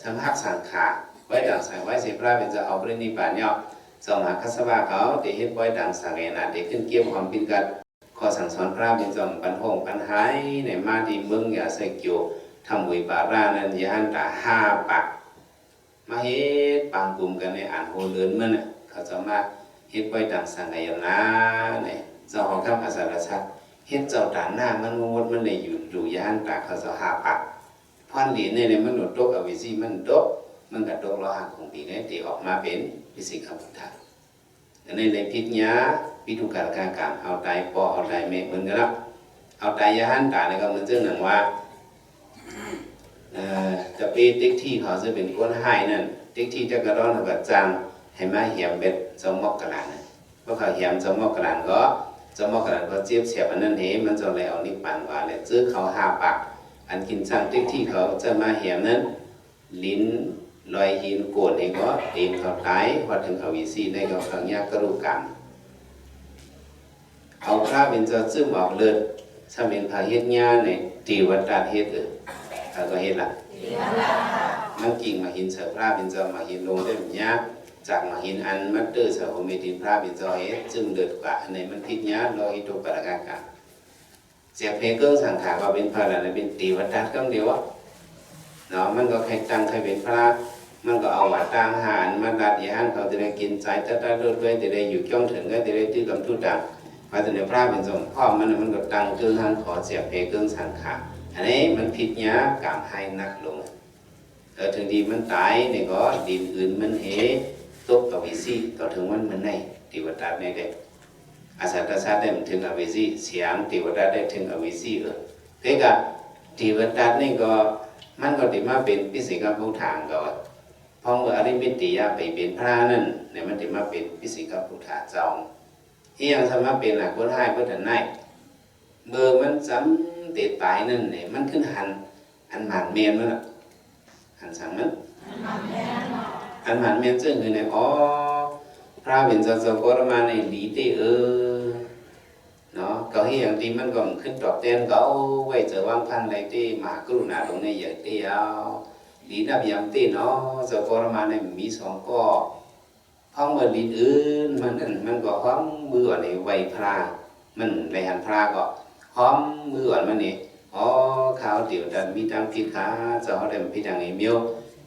ทำหักสังขารไว้ดังสังไว้สิพระเป็นจะเอาปรินิพพานเนาะสมหาคัสสะวะเขาได้เฮ็ดไว้ดังสังเกนะได้ขึ้นเกี่ยวความเป็นกันขอ อสั่งสอนพระเป็นจอมปันห้องปันหายในมาที่เมืองอย่าใส่เกี่ยวทำวิบารานั้นอย่าหันตา5 ปักมาเฮ็ดปางกลุ่มกันในอ่านโหเลือนมันเขาจะมาเฮ็ดไว้ดังสังกัยนะเนี่ยเจ้าของข้ามอาสาชัดเฮ็ดเจ้าตาหน้ามันมดมันเลยอยู่อย่าหันตาเขาจะ5 ปักพอนเหรียญเนี่ยมันหนุนตกอวิซีมันตกมันกระตกเราหาของปีนี้ตีออกมาเป็นพิสิกขพุทธะในพิทยาพิธุการการเอาใจปอเอาใจเมฆเหมือนกันแล้วเอาใจยาหันตาเนี่ยก็เหมือนเรื่องหนึ่งว่าจะปีติ๊กที่เขาจะเป็นก้นให้นั่นติ๊กที่จะกระร้อนกับจังให้มาเหี่ยมเบ็ดจมอกกระดานเพราะเขาเหี่ยมจมอกกระดานก็จมอกกระดานก็เจี๊ยบเสียบอันนั้นเหมันจะเลยเอานิพพานว่าเลยซื้อเขา5 ปักอันกินจังติ๊กที่เขาจะมาเหี่ยมนั้นลิ้นลอยหินโกนเองก็เองเขาตายพอถึงเขาวิซีได้ก็ขังยากกระดูกกรรมเอาพระเป็นเจ้าซึ่งออกเลือดถ้าเป็นพระเฮ็ดญาในตีวัดตาเฮ็ดเขาก็เฮ็ดละมันกิ่งมาหินเสือพระเป็นเจ้ามาหินลงได้แบบนี้จากมาหินอันมัดเตอร์เสือโฮเมตินพระเป็นเจ้าเฮ็ดซึ่งเลือดกว่าอันไหนมันพิษญาเราฮิตุปรากากะเสียเพลงเครื่องสังขารก็เป็นพระอะไรเป็นตีวัดตาก็เดียวเนาะมันก็ใครตั้งใครเป็นพระมันก็เอาวัดตั้งหานมาดัดยานเขาจะได้กินใจตัดเลือดด้วยจะได้อยู่จ้องถึงก็จะได้ตื้อกำทุดังพระเจ้าพระเป็นสมพ่อมันก็ตั้งเครื่องหันขอเสียเพลงเครื่องสังขารอันนี้มันผิดเนี้ยกามให้นักลงถึงดีมันตายเนี่ยก็ดินอื่นมันเหตกกับวิซีต่อถึงมันในติวตาในเด็กอาศัยศาสตร์ได้ถึงอวิซีเสียงติวตาได้ถึงอวิซีเท่กับติวตานี่ก็มันก็ติมาเป็นพิเศษกับผู้ทางก่อนพอเมื่ออริมิติยาไปเป็นพระนั่นเนี่ยมันติมาเป็นพิเศษกับผู้ทางจองที่ยังสามารถเป็นหลักคนให้เพื่อถึงได้เมื่อมันซ้ำเตะตายนั่นเนี่ยมันขึ้นหันอันหมันเมียนมันหันสั่งมันอันหมันเมียนซึ่งคือในพระเป็นเจ้าก็มาในดีเตเนาะเขาให้อย่างที่มันก็ขึ้นตอบแทนเขาไว้เจอวางพันอะไรที่มากรุณาตรงนี้เยอะเดียวดีนับยำตีเนาะเจ้าก็มาในมี2 ก็ห้องเมื่อดีอื่นมันก็ห้องมือในไวพระมันในหันพระก็ห้องมือมันนี่ข้าวเดี๋ยวดันมีตังพิขาเจ้าเขาได้พิจังไอ้เมียว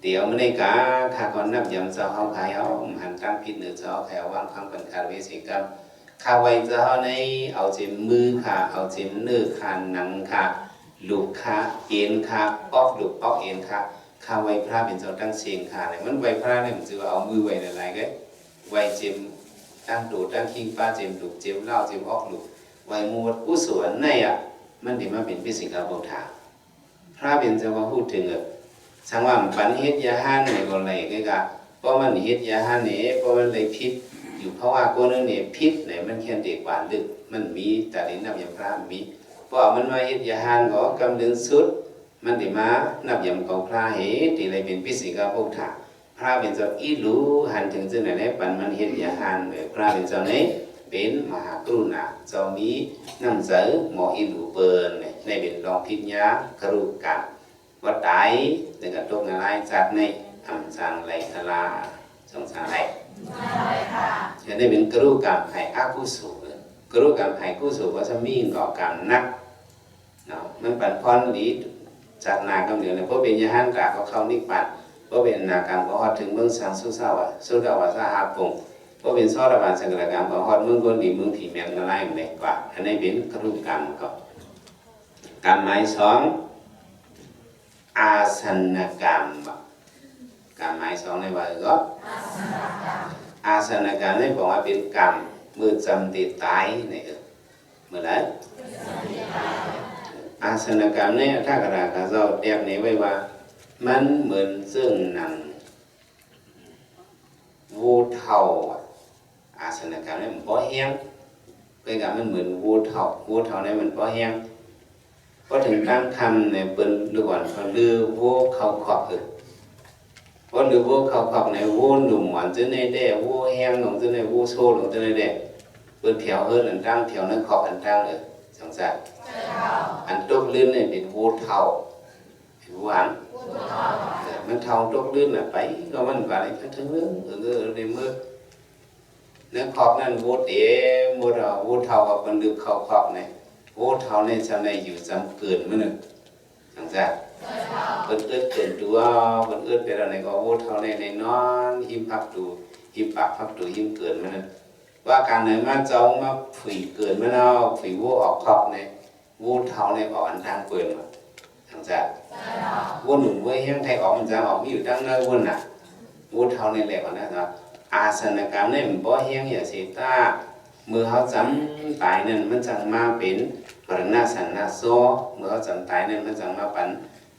เดี๋ยวมันในกาข้าก่อนนับยำเจ้าเขาขายเอาหันตั้งพิษเนื้อเจ้าแถววางคำเป็นคาเวสิกรรมข้าไว้เจ้าในเอาเจมมือขาเอาเจมเนื้อขาหนังขาลูกขาเอ็นขาออกลูกออกเอ็นขาข้าไว้พระเป็นเจ้าตั้งเสียงขาเนี่ยมันไว้พระเนี่ยมันจะเอามือไว้อะไรก็ไว้เจมตั้งดูตั้งคิงป้าเจมลูกเจมเล่าเจมออกลูกไว้มูดผู้สวนในมันถึงมาเป็นพิสิกาโบธาพระเป็นเจ้าว่าพูดถึงสังว่าปันเฮ็ดยาห้านในก็เลยก็เพราะมันเฮ็ดยาห้านเนี่ยเพราะมันเลยพิษอยู่เพราะว่าคนนึงเนี่ยพิษเนี่ยมันแค่เด็กหวานลึกมันมีแต่ในนับยำพระมีเพราะมันมาเฮ็ดยาห้านก็กำเดินสุดมันถึงมานับยำของพระเหตุที่เลยเป็นพิสิกาโบธาพระเป็นเจ้าอีรู้หันถึงเจ้าไหนปันมันเฮ็ดยาห้านพระเป็นเจ้าเนี่ยเป็นมหากรุณาเจ้ามีน้ำเสือหมออิรูเปิลในเป็นรองพิญญากรุกันวัดไตในกระตุกอะไรจัดในทำสังไหลทลาสงสารไหลจะได้เป็นกรุกรรมให้อากุศลกรุกรรมให้กุศลก็จะมีก่อกรรมนักเนาะมันปันพรดีจากนากำเนิดเนี่ยเพราะเป็นยาหันกาเขาเข้านิพพานเพราะเป็นนากรรมก็ฮอดถึงเมืองสังสุสาวะสุดาวาสาหาปงเพราะเป็นซอระบาดสังกัดกรรมก็ฮอดเมืองคนดีเมืองผีแมงอะไรอย่างเด็กกว่าอันนี้เป็นกรุกรรมก็กรรมหมาย2อาสนกรรมกรรมหมาย2ในว่าก็อาสนกรรมนี่บอกว่าเป็นกรรมมือจำติดตายนี่เมื่อไหร่อาสนกรรมนี่ถ้ากระดาษเขาจะเรียกนี้ไว้ว่ามันเหมือนซึ่งหนังวูเทาอาสนกรรมนี่มันพอแห้งเป็นกรรมมันเหมือนวูเทานี่มันพอแห้งพอถึงตั้งคำเนี่ยเป็นหรือว่าเขาลือวูเขาขอบพอลือวูเขาขอบในวูหนุ่มหวานจะในแด่วูแห้งหนุ่มจะในวูโซ่หนุ่มจะในแด่เป็นแถวอันตั้งแถวนั้นขอบอันตั้งสงสัยอันตกลื่นเนี่ยเป็นวูเทาเป็นวูหวานมันเทาตกลื่นไปก็มันว่าอะไรทั้งเรื่องในเมื่อ เนื้อขอบนั่นวูดวูดเอาวูดเท่ากับมันดึกเขาขอบเนี่ยวูดเท่าในชาวในอยู่จำเกินมื้อนึงจังซั่นเพิ่นเอิ้นเกินตัวเพิ่นเอิ้นไปแล้วในก็วูดเท่าในนอนหิมพับดูหิมปากพับดูหิมเกินมื้อนึงว่าการไหนมาเจ้ามาผุยเกินมื้อเนาะผุยวูออกขอบในวูดเท่าในออกอันทางเปิ้นมาจังซั่นวูหนุ่มเว้ยเฮียงไทยออกมันจะออกมีอยู่ตั้งเนื้อวูน่ะวูเท่าในแหละว่านะอาสนกรรมนี่มันบ่เฮียงอย่าสิตาเมื่อเขาจำตายนั่นมันจังมาเป็นปรณาสันนาโซเมื่อเขาจำตายนั่นมันจังมาปัน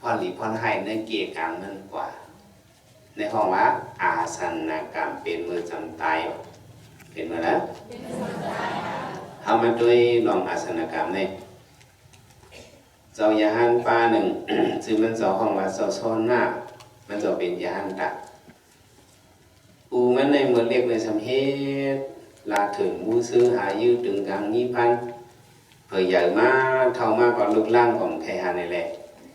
พรหลีพรให้ในเกียกลางนั่นกว่าในห้องว่าอาสนกรรมเป็นมือจำตายเป็นมาแล้วเขามาด้วยลองอาสนกรรมนี่เจ้ายาหันป้าหนึ่ง ซึ่งมันเจ้าห้องว่าเจ้าซ้อนหน้ามันจะเป็นยาหันตักมันในเมื่อเรียกในสำเหตุลาถึงมูซื้อหายืดถึงกลางนี้พันเผยใหญ่มากเท่ามากกว่าลูกล่างของไทหาในแหละ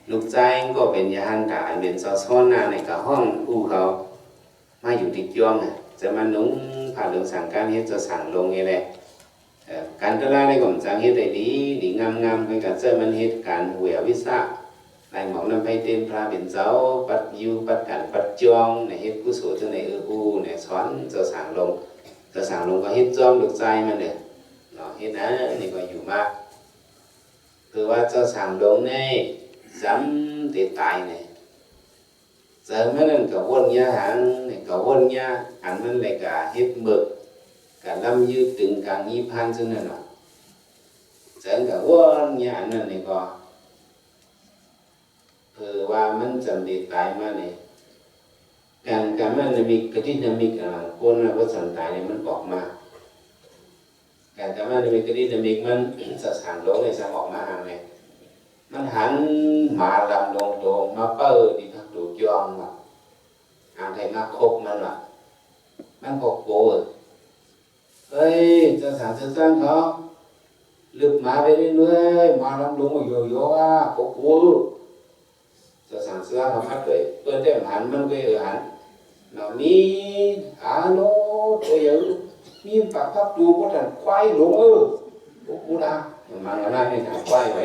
ลูกใจก็เป็นยาหันตาเป็นซอซ้อนหน้าในกับห้องเขามาอยู่ติดย่องจะมานุ่งผ่าเหลืองสั่งการเฮ็ดจะสั่งลงไงแหละการตลาดในกลุ่มจังเฮ็ดได้ดีงามๆเป็นการเจอมันเฮ็ดการหวยวิสาในหมอกน้ำไผ่เต็มพระเป็นเจ้าปัดยูปัดกันปัดจองในเฮ็ดกุศลจังในในสอนจะสั่งลงก็เฮ็ดจองลูกใจมันเนี่ยเนาะเฮ็ดนะนี่ก็อยู่มากคือว่าจะสั่งลงในซ้ำติดตายเนี่ยเจอมันนั่นก็วนยาหันนี่ก็วนยาหันมันเลยก็เฮ็ดหมึกก็ลำยืดถึงกลางยี่พันจังนั่นเนาะเจอก็วนยาอันนั้นนี่ก็ว่ามันจำดีตายมาเนี่ยการมันมีกระดิ่งมีคนว่าสันตายเนี่ยมันออกมาการมันมีกระดิ่งมีมันสถานโลกในสังออกมาห่างเนี่ยมันหันมาลำลงโตมาเปิดดีทักดูยองว่ะอ่างไทยมาคบมันว่ะมันพกโกเฮ้ยจะสร้างเขาลึกมาไปเรื่อยๆมาลำลงโยๆอ่ะพกโกจะสั่งเสื้อเขาพัดเลยเปิดได้หันมันก็หันเหล่านี้โน้ตัวเยอะมีปากพับดูก็ถันควายหลงกูด่ามันก็น่าให้ถันควายไว้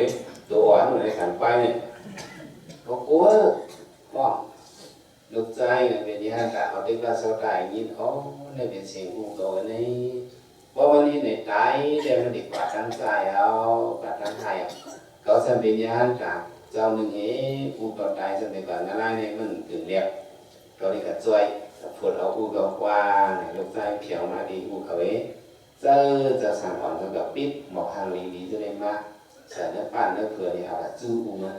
ตัวอ่อนในถันควายเนี่ยบอกกูว่าลูกใจเป็นยี่ห้อแต่เอาติ๊กลาสกายยินเขาในเป็นเสียงกูโตนี่เพราะวันนี้ในใจเดี๋ยวมันดีกว่าตั้งใจเอากว่าตั้งใจเขาจะเป็นยี่ห้อแต่เจ้าหนึ่งนี้ผู้ต่อตายจะเป็นแบบนั้นเนี่ยมันถึงเรียกเราเรียกกันช่วยฝนเอาผู้ก็กว้างลูกใจเขียวมาดีผู้เขาจะสั่งอ่อนจะแบบปิดหมอกฮาลีดีจะได้มาใส่เนื้อปั้นเนื้อเผือกนี่เอาแบบจู้ผู้มา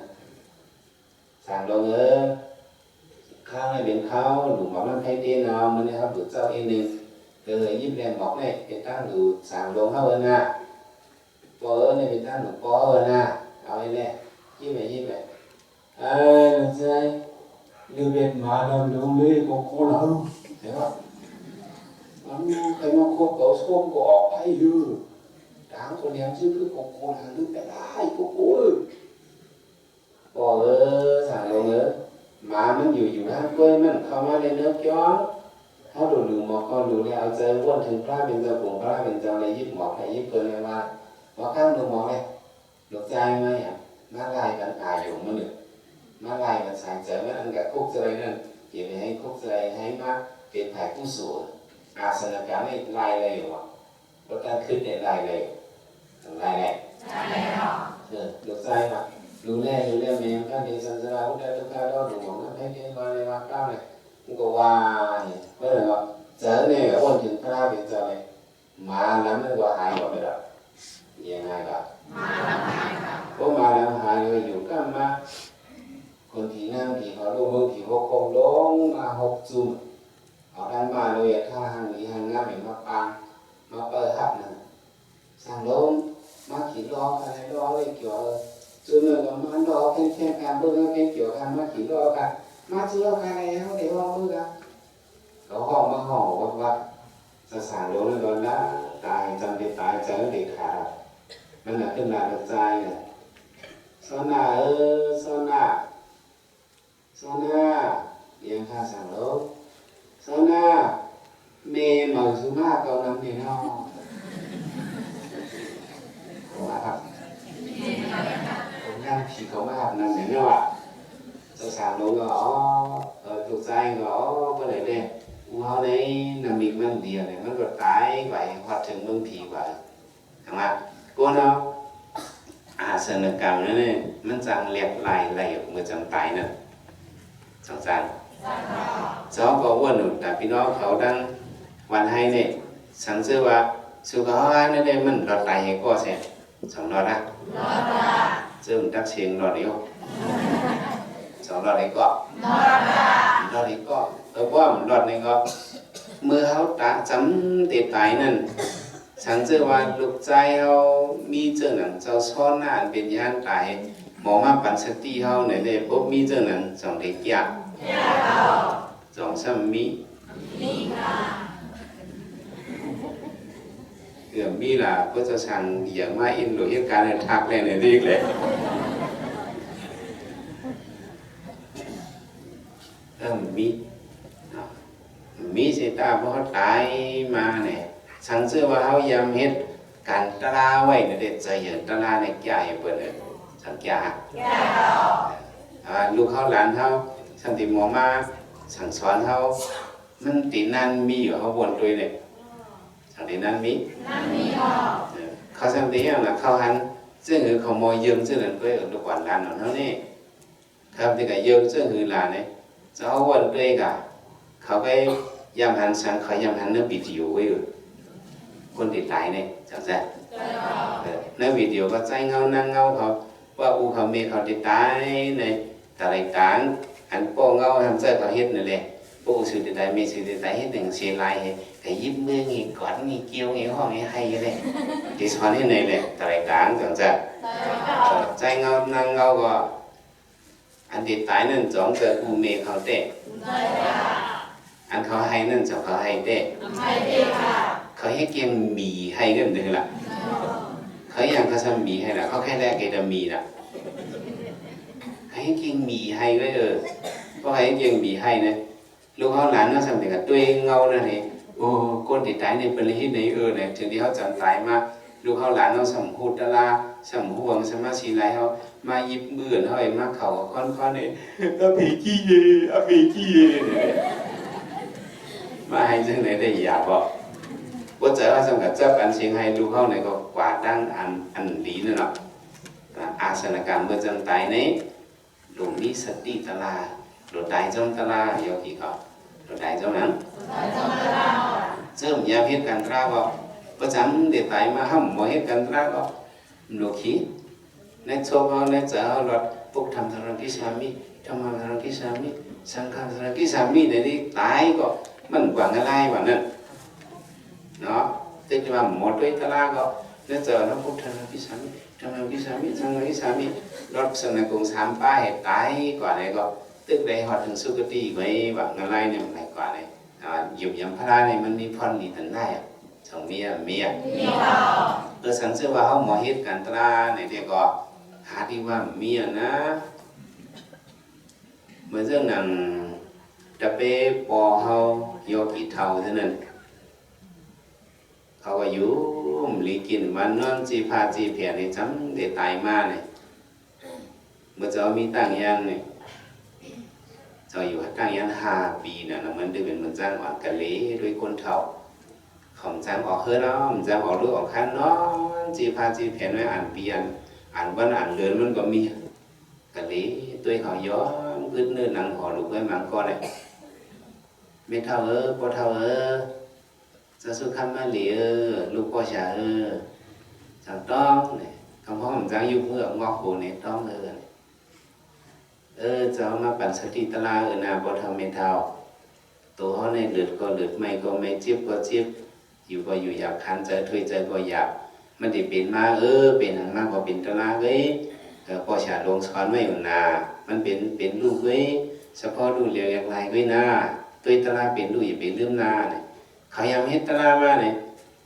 สั่งลงข้าวให้เป็นข้าวหลุมหมอกน้ำไผ่เตี้ยนเอามันนะครับหลุดเจ้าเองหนึ่งยิ้มแรงหมอกเนี่ยเป็นตั้งหลุดสั่งลงเข้านะปอเนี่ยเป็นตั้งหลุดปอนะเอาไอ้เนี่ยยิ้มไปใช่lưu bên mà làm đường đi có cô nào thế không anh cái mà cô xôm cô ọt hay hư đáng con em chứ cứ cô nào lưu cái lại cô ơi bỏ thằng đâu nữa màมันอยู่ทางกล้วยมันเข้ามาในเนื้อจ้อนเขาดูหมอกก็ดูแล้วเอาใจวนถึงพระเป็นเจ้าปู่พระเป็นเจ้าเลยยิบหมอกให้ยิบเกินเลยมาหมอข้างดูหมอกเลยหลบใจไหมมาไล่กันอายอยู่มันหนึ่งมาไล่กันสายเจอมันอันกับคุกใจนั่นอย่าไปให้คุกใจให้มาเป็นแผลผู้สูงอาสนะการไม่ไล่เลยหรอกเพราะการขึ้นเนี่ยไล่เลยไล่เลยหลบใจมาดูแลแม่ท่านที่สันสราพุทธทุกข้าเราดูหมองนั้นให้เกิดมาในมาเก้าเลยมันก็ว่าเพราะอะไรวะเจอเนี่ยวันถึงพระเป็นเจ้าเลยมาแล้วมันก็หายหมดเลยหรอยังไงล่ะพวกมาแล้วหายเลยอยู่ก็มาคนผีนั่งผีเขาลูกมือผีหกคงลงมาหกจุ่มเอาด้านมาเลยท่าหางนี้หางง่ามเห็นมาปังมาเปิดหับนะสั่งลงมาขีดล้ออะไรล้อเลยเกี่ยวจุ่มเลยก็มันล้อแค่การเบื้องแค่เกี่ยวกันมาขีดล้อกันมาเชื่อกันอะไรเขาเดี๋ยวล้อมือกันเขาห้องมาห่อวัดจะสั่งลงเลยโดนละตายจำเด็ดตายเจอเด็กขาดมันหนักขึ้นหนักใจเนี่ยโซน่าโซน่ายังข้าสั่งลงโซน่าเมย์หมอ อยสุมาเกานั้นนี่เนาะว่าครับผมยังผีเขาว่านั่นนี่เนาะจะสามลงก็ถูกใจก็ก็เลยเนี่ยเขาในน้ำมีมันเดียวเนี่ยมันก็ตายไปพอถึงมึงผีไปใช่ไหมกูเนาะอาสนกรรมนั่นเนี่ยมันจังเรียกลายออกมือจังตายนั่นจังจังเจ้าก็ว่าหนุนแต่พี่น้องเขาดังวันให้เนี่ยสังเกตว่าสุขภาพนั่นเนี่ยมันหลอดตายให้ก็เสียสองหลอดนะเจ้าดักเชียงหลอดเดียวสองหลอดนี้ก็หลอดนี้ก็ว่ามันหลอดนี้ก็เมื่อเขาตาจำติดตายนั่นฉันเจอว่าลูกใจเขามีเจ้าหนังเจ้าซ้อนหน้าเป็นย่านตายหมอมาปันสติเขาเนี่ยเลยพบมีเจ้าหนังสองเด็กยากสองซ้ำมีเกือบมีล่ะก็จะสั่งอย่างมาอินโดเหตุการณ์ในทักเลยในเรียกเลยมีสิตาเพราะตายมาเนี่ยสังเกตว่าเขายำเฮ็ดการตลาไว้เนี่ยเด็ดใจเห็นตลาในแก่เปิดเลยสังแก่ลูกเขาหลานเขาสันติหมอมาสั่งสอนเขามันตีนั่นมีอยู่เขาวนตัวเลยสันตินั่นมีเขาสันติอย่างนะเขาหันซึ่งคือเขามอยืมซึ่งนั่นก็ลูกหวานหลานของเขานี่ครับที่ก็ยืมซึ่งคือหลานเนี่ยจะเอาวนตัวกันเขาไปยำหันสังเขายำหันเนื้อวิดีโอไว้อยู่คนติดตายเนี่ยจังใช่เนื้อวิดีโอก็ใจเงานั่งเงาเขาว่าอูเขาเมเขาติดตายในแต่รายการอันโป้เงาทำเจ้าเขาเฮ็ดนั่นแหละโป้สื่อติดตายเมสื่อติดตายเฮ็ดหนึ่งเสียลายแต่ยิบมืองี้กอดงี้เกี่ยวงี้ห้องงี้ให้เลยที่สอนให้ในเลยแต่รายการจังใช่ใจเงานั่งเงาก็อันติดตายนั่นจ้องเจออูเมเขาเตะอันเขาให้นั่นจะเขาให้เต้เขาให้เกียงมีให้กันเลยล่ะเขาอย่างเขาทำมีให้ล่ะเขาแค่แรกเกดมีล่ะให้เกียงมีให้ก็เพราะให้เกียงมีให้นะลูกเขาหลานน่าสำเร็จกับตัวเองเงานั่นเองโอ้ก้นติดตายในเป็นที่ไหนเนี่ยถึงที่เขาจำตายมาลูกเขาหลานเขาสำหูตะลาสำห่วงสมาชีไรเขามายิบเบื่อเขาเองมาเขาค่อนๆเนี่ยเอาผีขี้เย่เอาผีขี้เย่มาให้ซึ่งไหนได้อยากบอกว่าเจอว่าสำหรับเจ้าอันเชียงให้ลูกเขาในก็กว่าดั้งอันดีนั่นหรอกอาสนกรรมเมื่อจำตายนี้หลวงนี้สติตลาหลวงตายจำตลาโยกีก็หลวงตายจำนั้นเจ้ามีเหตุการณ์ตราก็ประจำเดี๋ยวตายมาห้ามหมอเหตุการณ์ตราก็หลวงขี้ในโชว์เขาในเจ้าหลอดพวกทำธรรมกิสามีทำธรรมกิสามีสังฆธรรมกิสามีในที่ตายก็มันกว่าอะไรวะนั่นเนาะแต่จะว่าหมดด้วยตลาก็แล้วเจอแล้วพุทธนาพิสามิธรรมพิสามิสังฆพิสามิรถสนักงสามป้าเหตุตายกว่าไหนก็ตึกได้หอดถึงสุคติไว้ว่าอะไรเนี่ยมันไหนกว่าไหนหยุดยำพระเนี่ยมันมีพรดีตันได้สองเมียสังเกตว่าเขาหมอเหตุการตลาในเด็กก็หาที่ว่าเมียนะเมื่อเรื่องนั้นจะไปปอเขาโยกีเท่าเท่านั้นเขาก็อยู่ลีกินวันนอนจีพาจีเพียรในจำได้ตายมาเนี่ยเมื่อเจ้ามีตั้งยันเนี่ยเจ้าอยู่ตั้งยัน5 ปีเนี่ยมันได้เป็นมันจ้างออกกะเลด้วยคนเท่าของจ้างออกเฮือเนาะมันจ้างออกลูกออกคันเนาะจีพาจีเพียรไว้อ่านเปลี่ยนอ่านวันอ่านเดือนมันก็มีกะเลตัวเขาย้อนพื้นเนื้อหนังห่อลูกไว้มังก็เลยไม่เท่าพอเท่าจะสู้คำมาเหลียลูกพ่อชาจังต้องเนี่ยคำพ่อผมจังยุ่งเมื่องอกโหเนี่ยต้องจะมาปั่นสติตลานาพอทำไม่เท่าตัวเขาในเลือดก็เลือดไม่ก็ไม่เจ็บก็เจ็บอยู่ก็อยู่อยากคันใจถ้วยใจก็อยากมันได้เป็นมาเป็นหังมากกว่าเป็นตลาพ่อชาลงสอนไว้อยู่นามันเป็นลูกเฉพาะลูกเลี้ยงอย่างไรตัวตลาเป็นลูกอย่าเป็นเรื่องนาเนี่ยเขายังเฮ็ดตลามาเนี่ย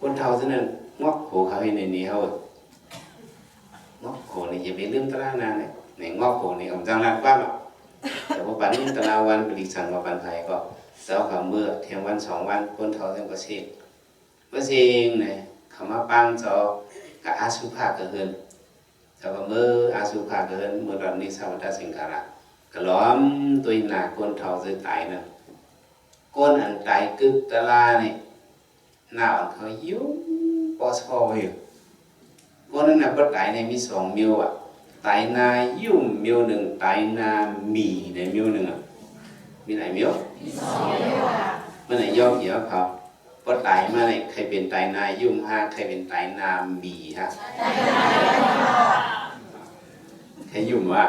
คนเท่าเท่านั้นงอกโขเขาให้ในนี้เขางอกโขเนี่ยอย่าเป็นเรื่องตลานาเนี่ยงอกโขเนี่ยผมจังรักบ้างแต่ว่าปันนี้ตลาวันผลิตสั่งมาปันไทยก็เจ้าเขาเมื่อเที่ยงวัน2 วันคนเท่าเท่าก็เช็ค เพราะสิ่งnàyเขามาปังcho cả asupa cơ hơn cho có mơ asupa cơ hơn mơ đoạn đi sau ta sinh cả cái lõm tôi là con thầu dưới tại nè con ăn tại cực ta la này nàoเขายุ่งพอสอบอยู่คนนั้นนะก็ไตในมีสองมิวอ่ะไตนายุ่มมิวหนึ่งไตนามีในมิวหนึ่งอ่ะมีไหนมิวมีสองมิวอ่ะเมื่อไหร่ย่อเกี่ยวเขาก็ไตมาในใครเป็นไตนายุ่มห้าใครเป็นไตนามีฮะใครยุ่มวะ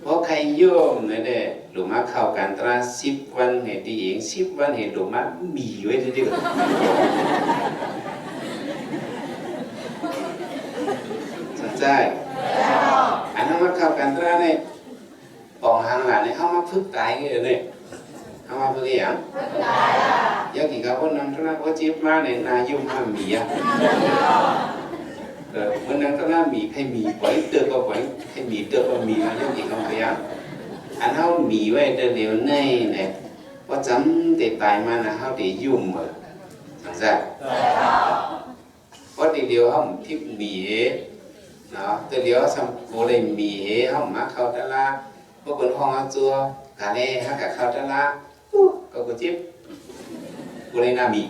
เพราะใครยุ่มเนี่ยเด้หลุมมาเข้ากันตรา10 วันเหตุที่เอง10 วันเหตุหลุมมามีไว้ทีเดียวใช่อันนั้นมาเข้ากันตราเนี่ยปองหางหลานเนี่ยเขามาพึกตายกันเลยเขามาพึกอย่างยกกี่กับคนนั้นตราว่าจีบมาเนี่ยนายุ่มห้ามมีอ่ะเมื่อนั้นตรามีใครมีปล่อยเตือนก็ปล่อยใครมีเตือนก็มีนะยกกี่กับอย่างอันเขามีไว้เดี๋ยวในเนี่ยว่าจำแต่ตายมานะเขาได้ยุ่มเหรอใช่เพราะเดียวเขาทิพมีเนาะตัวเดียวสมโบเลยมีเขามาเข้าตลาดพวกคนห้องจัวกาเล่ฮะกับเข้าตลาดก็กูจิ๊บโบเลยนามี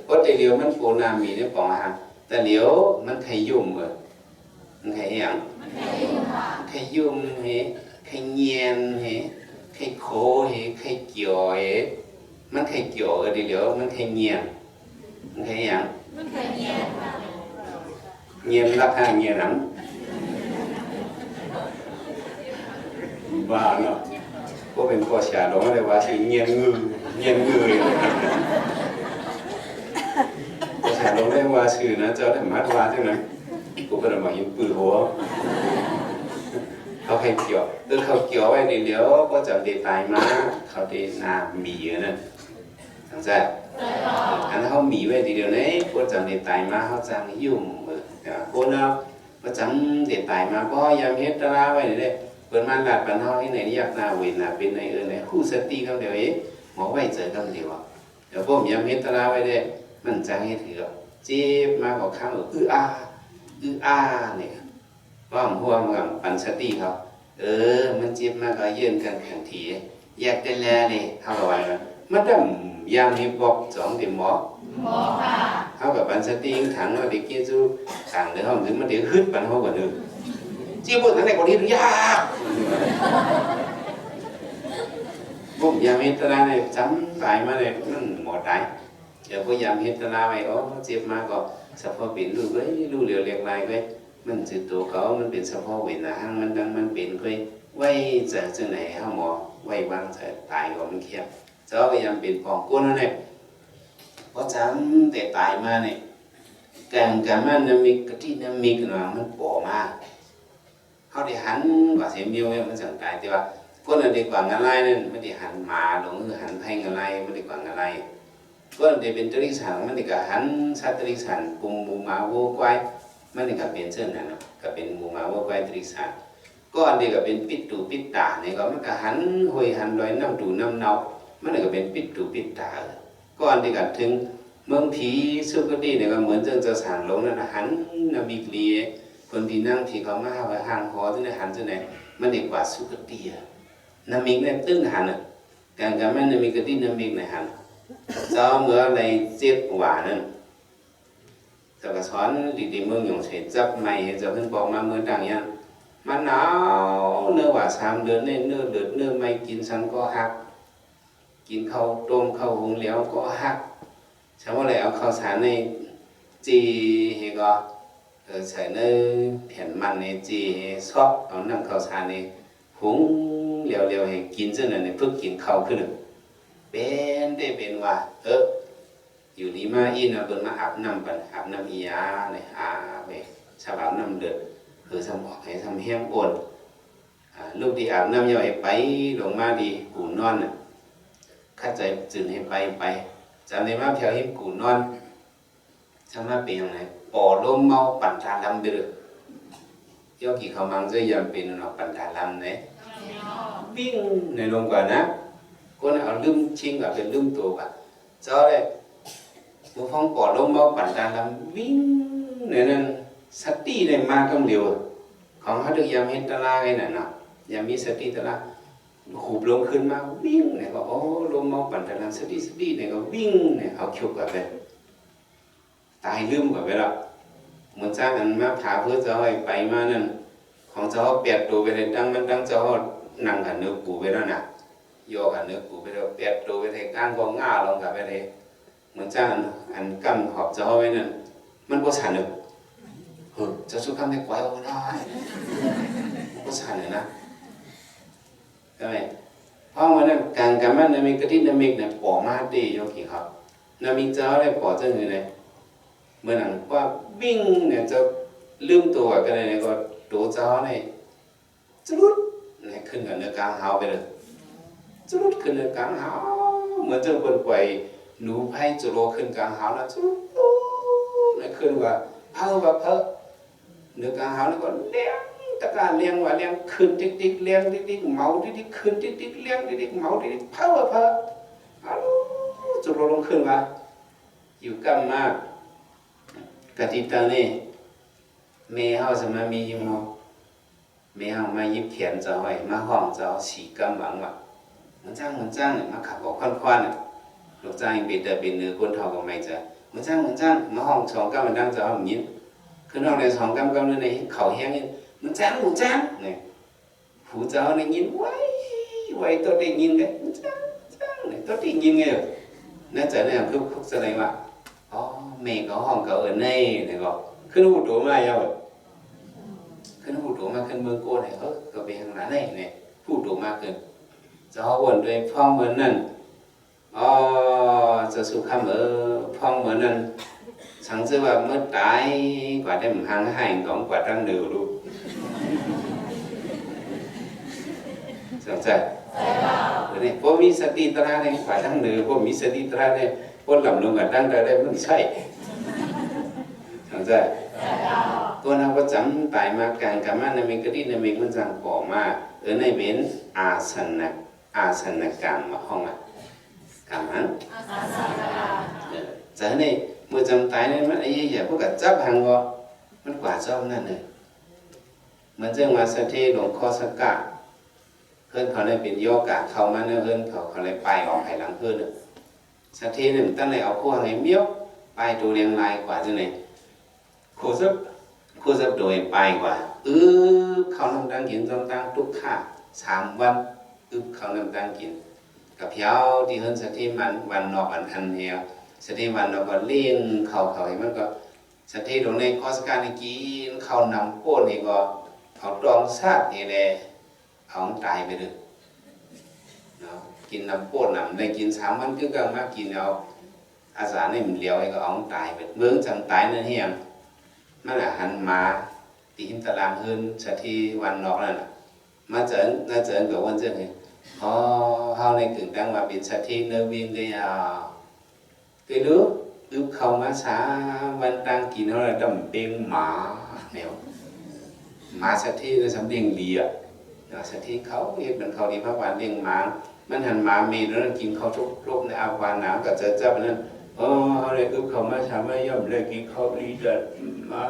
เพราะเดียวมันโบนามีเนี่ยปองหางแต่เดียวมันใครยุ่มเหรอมันใครอย่างใครยุ่มเหใครเงียนเหใครโคเหใครเกี่ยวเหมันใครเกี่ยวเดียวมันใครเงียนมันใครอย่างมันใครเงียนเงียนรักทางเงียนหนังบ้าเนาะก็เป็นพ่อชาลงเลยว่าสิเงียนงือพ่อชาลงเลยว่าชื่อนะเจ้าได้มัดว่าใช่ไหมกูก็เลยมายิงปืนหัวเขาให้เกี่ยวเขาเกี่ยวไว้เดี๋ยวก็จะได้ตายมาเขาได้นามีนั่นทั้งใจอันเขามีไว้เดี๋ยวนี้ก็จะได้ตายมาเขาจะยุ่งคนเราก็จำได้ตายมาก็ยามเฮ็ดตลาไว้เลยเปิดมาหลัดปันเฮาที่ไหนอยากนาเวนาเป็นในในคู่สติเขาเดี๋ยวหมอไว้เจอกันเดียวเดี๋ยวพวกยามเฮ็ดตลาไว้เลยมันจะให้ถือเจ็บมาก็ข้างอาเนี่ยว่าหัวมันปันสติเขามันเจ็บมากก็ยืนกันขันทีอยากได้แลนี่เท่ากับว่ามันต้องยามมีบอกสองถึงหมอค่ะเท่ากับปันสติถังเราเด็กกินจูถังเดี๋ยวเขาถึงมันเดี๋ยวขึ้นปันเขากว่านึงเจ็บปวดทั้งในคนที่ยากผมยามเฮตราเนี่ยจำตายมาเลยนั่นหมดตายเดี๋ยวพยายามเฮตราไปเจ็บมากก็สะโพกเป็นลูกเว้ยลูกเหลียวเรียกลายเว้ยมันจืดตัวเขามันเป็นสะโพกเว้นนะห้างมันดังมันเป็นเว้ยไว้จะจังไหนห้างหมอไว้วางจะตายก็มันเคียบเจ้าพยายามเป็นของก้นนั่นเองเพราะจำแต่ตายมาเนี่ยการมันนามิกกะที่นามิกหน่อยมันป่อมากเขาได้หันกว่าเสียมิวมันสั่งตายแต่ว่าคนนั้นดีกว่างานไรนั่นไม่ได้หันมาหลงหันแทงอะไรไม่ได้กว่างานไรคนที่เป็นตริสันมันได้กับหันสัตตริสันปุ่มมูมาโวควายมันได้กับเป็นเช่นนั้นนะกับเป็นมูมาโวควายตริสันก็อันนี้ก็เป็นปิดตูปิดตาเนี่ยก็มันก็หันหอยหันลอยน้ำตูน้ำเนามันได้ก็เป็นปิดตูปิดตาก็อันนี้ก็ถึงเมืองผีสุกดีเนี่ยก็เหมือนจะสั่งลงนั่นหันนามิกลีคนที่นั่งที่เขามาว่าห่างคอที่ไหนหันที่ไหนมันดีกว่าสุกดีนามิกเนี่ยตึ้งหันการแม่นามิกที่นามิกเนี่ยหันเจ้าเมื่อในเจ็บหวานนั่นจะกระสอนดีๆเมืองหยงเฉยจับไม่จะขึ้นบอกมาเมื่อต่างอย่างมันหนาวเนื้อหวาน3 เดือนเนี่ยเนื้อเดือดเนื้อไม่กินฉันก็หักกินข้าวต้มข้าวหุงเหลวก็หักฉันว่าอะไรเอาข้าวสารในจีเฮก็ใส่เนื้อแผ่นมันในจีซอกเอาน้ำข้าวสารในหุงเหลวๆให้กินเช่นนั้นเพื่อกินข้าวขึ้นเป็นได้เป็นว่าอยู่นี่มาอินเอาตัวมาอาบน้ำปันอาบน้ำอียาเลยไปชาวบ้านน้ำเดือดคือทำออกให้ทำแห้งอ่อนลูกที่อาบน้ำย่อยไปลงมาดีกูนอนข้าใจจืดให้ไปจำได้ว่าแถวให้กูนอนทำมาเป็นยังไงปอลมเมาปั่นทาลำเดือดย่อกี่เขามังจะยังเป็นหนอปั่นทาลำเนี่ยวิ่งในลงก่อนนะคนเอาลืมชิงกับเป็นลืมตัวกับ cho đấy một phong bỏ lông bao bản đàn làm vinh nên sát đi này ma trong liều không hát được yam hết ta la cái này nào yam mi sát đi ta la hụp lông khơi ma vinh này có ô lông bao bản đàn làm sát đi này có vinh này học chụp cả về tài lương cả về đó muốn sang anh ma phá vỡ cho ấy bay ma nênของเจ้าเปียดตัวไปเลยตั้งมันตั้งเจ้านั่งกันเนื้อปูไปแล้วนะโยกันเนื้อปูไปแล้วเปียดตัวไปเลยก้างกองง่าลงกับไปเลยเหมือนจ้างอันกำขอบเจ้าไว้นั่นมันก็สั่นเลยจะสู้คำได้กว่าเอาได้ก็สั่นเลยนะใช่ไหมเพราะว่านั่นการกำมันมีกระดิ่งมีเนี่ยปอมาดีโยกี่ครับนั่นมีเจ้าได้ปอเจ้าอยู่เลยเมื่อหนังว่าวิ่งเนี่ยจะลืมตัวกันเลยก็ตัวเจ้าเนี่ยจุดเนี่ยขึ้นกับเนื้อกลางหาวไปเลยจุดขึ้นเนื้อกลางหาวเหมือนเจ้าบนไกวหนูไพ่จุโลขึ้นกลางหาวแล้วจุดเนี่ยขึ้นว่าเพ้อว่าเพ้อเนื้อกลางหาวนี่ก็เลี้ยงตะการเลี้ยงว่าเลี้ยงขึ้นติ๊กๆเลี้ยงติ๊กๆเมาติ๊กๆขึ้นติ๊กๆเลี้ยงติ๊กๆเมาติ๊กๆเพ้อว่าเพ้อฮัลโหลจุโลลงขึ้นว่าอยู่กำมากกติตานี่แม่เขาสมัยมียิ้มเขาแม่เขามายิ้มเขียนเจ้าไว้มาห้องเจ้าสีกำหวังว่ามันจ้างเนี่ยมาขับบอกควันๆลูกจ้างเป็นแต่เป็นเนื้อคนเท่ากับไม่จ้ะมันจ้างมาห้องสองกำมันดังเจ้าผมยิ้มขึ้นห้องในสองกำนั่นในเขาแห้งนี่มันจ้างเนี่ยผู้เจ้าเนี่ยยิ้มไว้ตัวได้ยิ้มเลยมันจ้างเนี่ยตัวได้ยิ้มไงน่าจะเนี่ยคือแสดงว่าอ๋อแม่เขาห้องเขาในเนี่ยก็ขึ้นหูตัวมาเยอะขึ้นหูตัวมาขึ้นเมืองโกนเนี่ยก็เป็นทางนั้นเนี่ยหูตัวมาขึ้นจะเขาวนด้วยพ่อเหมือนนั่นอ๋อจะสุขำพ่อเหมือนนั่นสังเกตว่าเมื่อตายกว่าได้หางหายของกว่าตั้งเดือดรู้สังเกตเนี่ยพวกมีสติตระเนี่ยกว่าตั้งเดือดพวกมีสติตระเนี่ยพวกหลับลงกว่าตั้งเดือดได้มันใช่สังเกตตัวเราก็จำตายมาการกรรมะในเมกะดิในเมกมันจังก่อมาในเว้นอาสนะกรรมมาห้องอ่ะกรรมนั้นจะเนี่ยเมื่อจำตายเนี่ยมันไอ้ยี่พวกกับจับหังก็มันกว่าเจ้านั่นเลยมันจึงมาสถิหลวงคอสกะเพื่อนเขาเลยเป็นโยกะเขามาเนี่ยเพื่อนเขาเลยไปออกไผ่หลังเพื่อนเนี่ยสถิหนึ่งตั้งแต่เอาพวกไอ้เมี้ยวไปตัวเรียงลายกว่าจังไหนโคซับโดยไปกว่าเขานำตังกินจำตังทุกข้า3 วันเขานำตังกินกับเพียวที่เฮิรนสถิมันวันนอกอันทันเฮียวสถิวันนอกก็เลี้ยงเขาเห็นมันก็สถิตรงในคอสการในกินเขานำโป้นี่ก็เขาตรองซาดนี่แหละเขาตายไปเลยเนาะกินนำโป้นำในกิน3 วันคือกันมากินเอาอาสาในมันเลี้ยวไอ้ก็เอาตายไปเมืองจำตายนั่นเฮียมันหันมาตีหิมตารางขึ้นสถิวันนอกนั่นมาเจอกับวันเจอเนี่ยเขาในกึ่งตั้งมาเป็นสถิเนื้อวิ่งเลยcái đứa không á xã văn đang kỳ nó là đầm bên mà nếu mà sẽ thi nó sắm điên lìa nó sẽ thi khẩu biết mình khẩu đi phát hoàn điên màมันหันมามีแล้วกินข้าวทุกในอาวาน้ำกับเจอจับนั่นอะไรเขามาทำไม่ย่อมเลยกินข้าวดีจะมา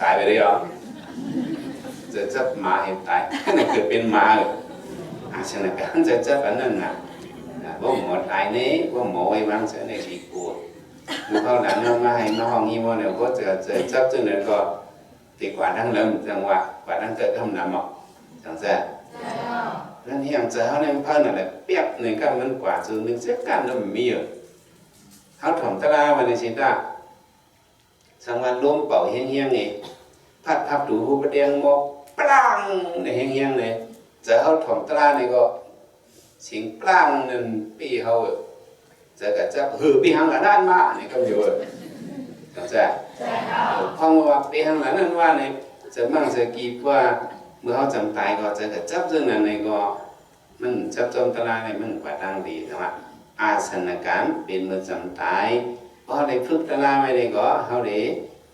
ตายไปเลยเหรอเจอจับมาเห็นตายนั่นเกิดเป็นมาฉะนั้นการเจอจับอันนั้นน่ะว่าหมอตายนี้ว่าหมอไว้บ้างเสียในปีกูดูเขาหลังเรามาให้มาห้องนี้ว่าเนี่ยก็เจอจับจนนั้นก็ตีกว่าทั้งเริ่มจังหวะกว่าทั้งเกิดทำน้ำหมอกจังเสียนั่นที่อย่างเจอเขาในพันอะไรเปียกหนึ่งก็มันกว่าจนหนึ่งเสียกันแล้วมันมีอยู่เขาถ่อมตะลาวันนี้สิตาสังวันล้มเป่าเฮี้ยงนี่พัดพับดูหูประเดียงหมอกปลังในเฮี้ยงเลยเจอเขาถ่อมตะลานี่ก็สิงปลางนั่นปีเขาจะกระจับปีหังหลาด้านมานี่ก็อยู่เข้าใจพอว่าปีหังหลาด้านว่าเนี่ยจะมั่งจะกีบว่าเมื่อเขาจำตายก็จะกระจับเรื่องนั้นในก็มันจับจอมตลาดเนี่ยมันกว่าดังดีนะว่าอาสนกรรมเป็นเมื่อจำตายเพราะได้ฝึกตลาดไม่ได้ก็เขาได้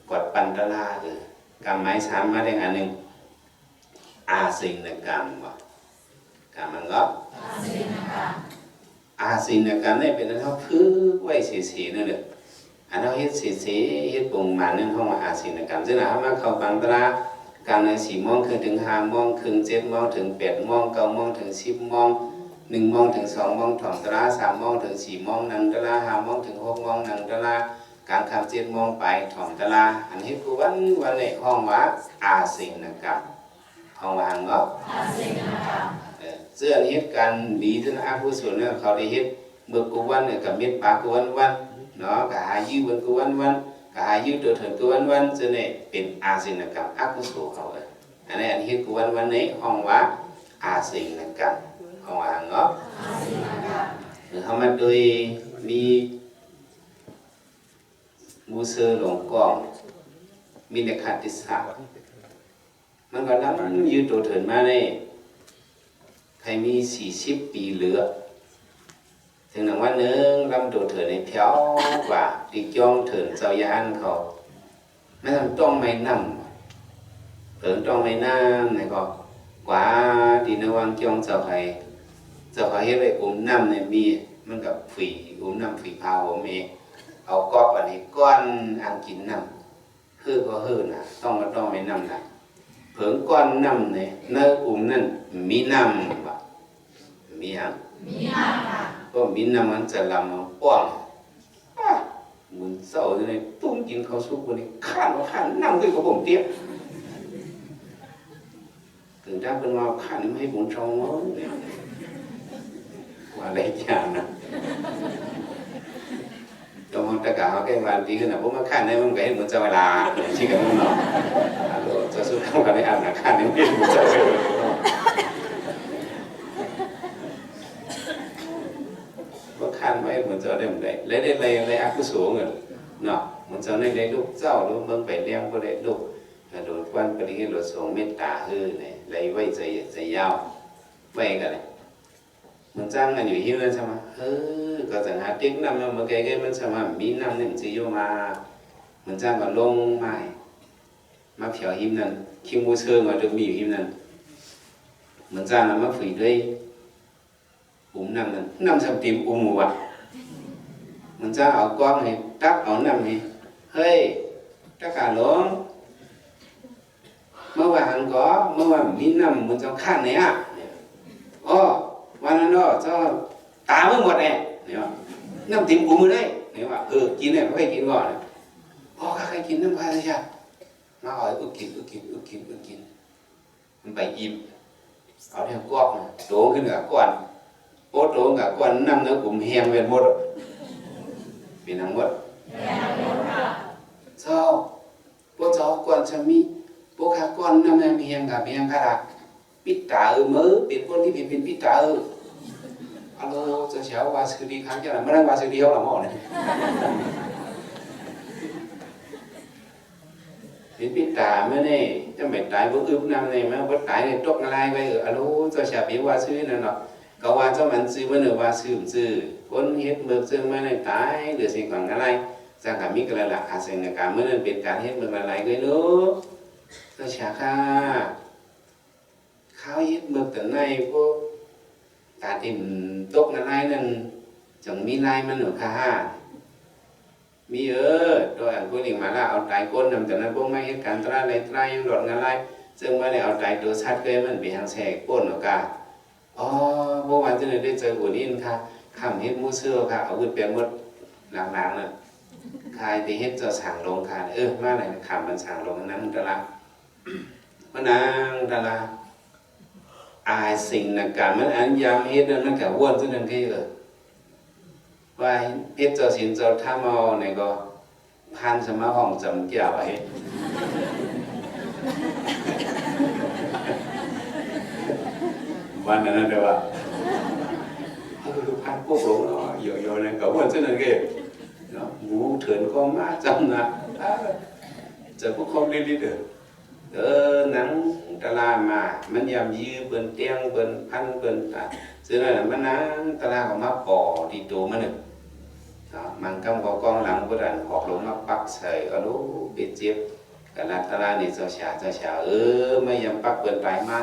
กดปันตลาดคือกรรมไม้สามมาได้อันหนึ่งอาสินกรรมว่ากรรมมันก็ อาศินกันนี่เป็นเท่าพื้นไว้สีนั่นแหละอันเราเฮ็ดสีเฮ็ดปุ่งมันนั่นห้องอาศินกันซึ่งเรามาเข้าบางตราการใน4 โมงถึง 5 โมงถึง 7 โมงถึง 8 โมง 9 โมงถึง 10 โมง 1 โมงถึง 2 โมงถ่อมตรา 3 โมงถึง 4 โมงนั่งตรา 5 โมงถึง 6 โมงนั่งตราการคำ7 โมงไปถ่อมตราอันนี้คือวันในห้องว่าอาศินกันห้องว่าเนาะอาศินกันเสื้อเฮ็ดกันดีท่านอาผู้ส่วนเนี่ยเขาได้เฮ็ดเมื่อกูวันเนี่ยกับเม็ดปลากูวันเนาะกับหายื้อวันกูวันกับหายื้อตัวเถิดกูวันเสื้อเนี่ยเป็นอาศินกันอาผู้ส่วนเขาอันนี้อันเฮ็ดกูวันนี้ห้องว่าอาศินกันห้องว่าเนาะอาศินกันหรือเขามาโดยมีมูเซอร์หลงกองมีในขัดติสามันก็นั่งยื้อตัวเถิดมาเนี่ยใครมี40 ปีเหลือถึงหนังวันนึงลำตัวเถิดในเพียวกว่าติจ้องเถิดเจ้ายานเขาไม่ทำต้องไม่นำต้องไม่นำไหนก็กว่าดีนวังจ้องเจ้าใครเฮ็ดไว้น้ำในมีมันกับฝีน้ำฝีพาวผมเองเอาก๊อกอันนี้ก้อนอังกินน้ำก็นะต้องไม่นำนะก้อนน้ำเนี่ยเนื้อนั่นมีน้ำบ่มีหยังมีน้ำค่ะก็มีน้ำมันจะลำมันป้องเหมือนเศร้าเลยตุ้มกินข้าวสุกวันนี้ข้านน้ำด้วยกับผมเตี้ยถึงถ้าเป็นว่าข้านไม่ให้ผมชงเนาะว่าอะไรอย่างนะตัวมันตะกาเขาแก้วันดีขึ้นนะผมมาข้านได้มันก็เห็นเหมือนจะเวลาที่กันเนาะจะสู้เข้ากันได้อ่านนะข้านนี่ไม่เหมือนจะเวลาข้านไว้เหมือนจะได้เหมือนได้เลยได้อากุศลเงินเนาะเหมือนจะได้ลูกเจ้าหรือเมืองไปเลี้ยงก็ได้ลูกโดดวันปริเกโดดส่งเมตตาเนี่ยเลยไว้ใจยาวไว้กันเลยมันจ้างกันอยู่ที่นั่นใช่ไหมก็จะหาติ๊กน้ำมาเกยมันใช่ไหมมีน้ำหนึ่งจีโยมามันจ้างก็ลงไม้มาเผียวหิมนั่นคิมมูเชิงมาจะมีอยู่หิมนั่นมันจ้างแล้วมาฝีด้วยน้ำสำติมหมูอ่ะมันจ้างเอาก้อนให้ตักเอาน้ำนี่เฮ้ยตะการหลงเมื่อวานมีน้ำมันจะข้างไหนอ่ะวันนั้นเนาะเจ้าตาไม่หมดเนี่ยน้ำติมมือได้เนี่ยว่ากินเนี่ยไม่ให้กินก่อนใครกินน้ำพายเลยจ้ะมาอ่อยกินมันไปอิ่มเอาแถวกอกโตขึ้นกับก้อนโตกับก้อนน้ำเนื้อกลุ่มแห้งเป็นหมดเป็นทั้งหมดเจ้าพวกเจ้าก้อนจะมีพวกข้าก้อนน้ำแห้งกับแห้งขนาดปิดตามือเป็นคนที่เป็นปิดตาฮัลโหลจะเช้าวาสุดีครั้งจะไหนไม่ได้วาสุดีเขาหรอหมอเนี่ยเป็นปิดตาไม่ได้จะไม่ตายพวกอึบน้ำเนี่ยมันพวกตายเนี่ยตกอะไรไปฮัลโหลจะเช้าเป็นวาสุนั่นเนาะก็ว่าเจ้ามันซื้อมันวาสุคนเฮ็ดเบิกซื้อมาในตายหรือสิ่งของอะไรจากการมีกระละอาศัยในการเมื่อนั้นเป็นการเฮ็ดเบิกอะไรก็รู้จะเช้าค่ะเขาเฮ็ดเบิกแต่ในพวกการที่ตกอะไรนั่นจังมีลายมันหนูค่ะมีโดยอันพวกนี้มาแล้วเอาใจก้นนำแต่นั้นพวกไม่เห็นการตราอะไรตรายังหลอดงานไรซึ่งไม่ได้เอาใจตัวชัดเกินมันเป็นทางแสกก้นหรอกค่ะพวกวันที่ได้เจออุ่นอินค่ะคำเฮ็ดมูเสื้อค่ะเอาขึ้นเปลี่ยนหมดหลังๆน่ะใครที่เฮ็ดจะสั่งลงค่ะมาไหนคำมันสั่งลงนั้นตลาดมันนางตลาดอายสิ่งนักการมันอันยามเฮ็ดนั้นมันก็วนซึ่งนั่นคือว่าเฮ็ดเจ้าศีลเจ้าธรรมเอาเนี่ยก็พันสมาห้องจำเกี่ยวไว้วันนั้นเดี๋ยวว่าพันพวกหลงเนาะโยเนี่ยก็วนซึ่งนั่นคือเนาะหมูเถื่อนก็มาจำนะจะพวกเขาดีๆหนังตลามามันยำยื้อเบิ่นเตียงเบิ่นพันเบิ่นตาซึ่งนั่นมันนังตลาของมาปอที่ตัวมันนึงมันกำกองหลังก็ดันออกลงมาปักใส่ก็รู้เป็นเจ็บกันละตลานี่เจ้าชาไม่ยำปักเบิ่นไปมา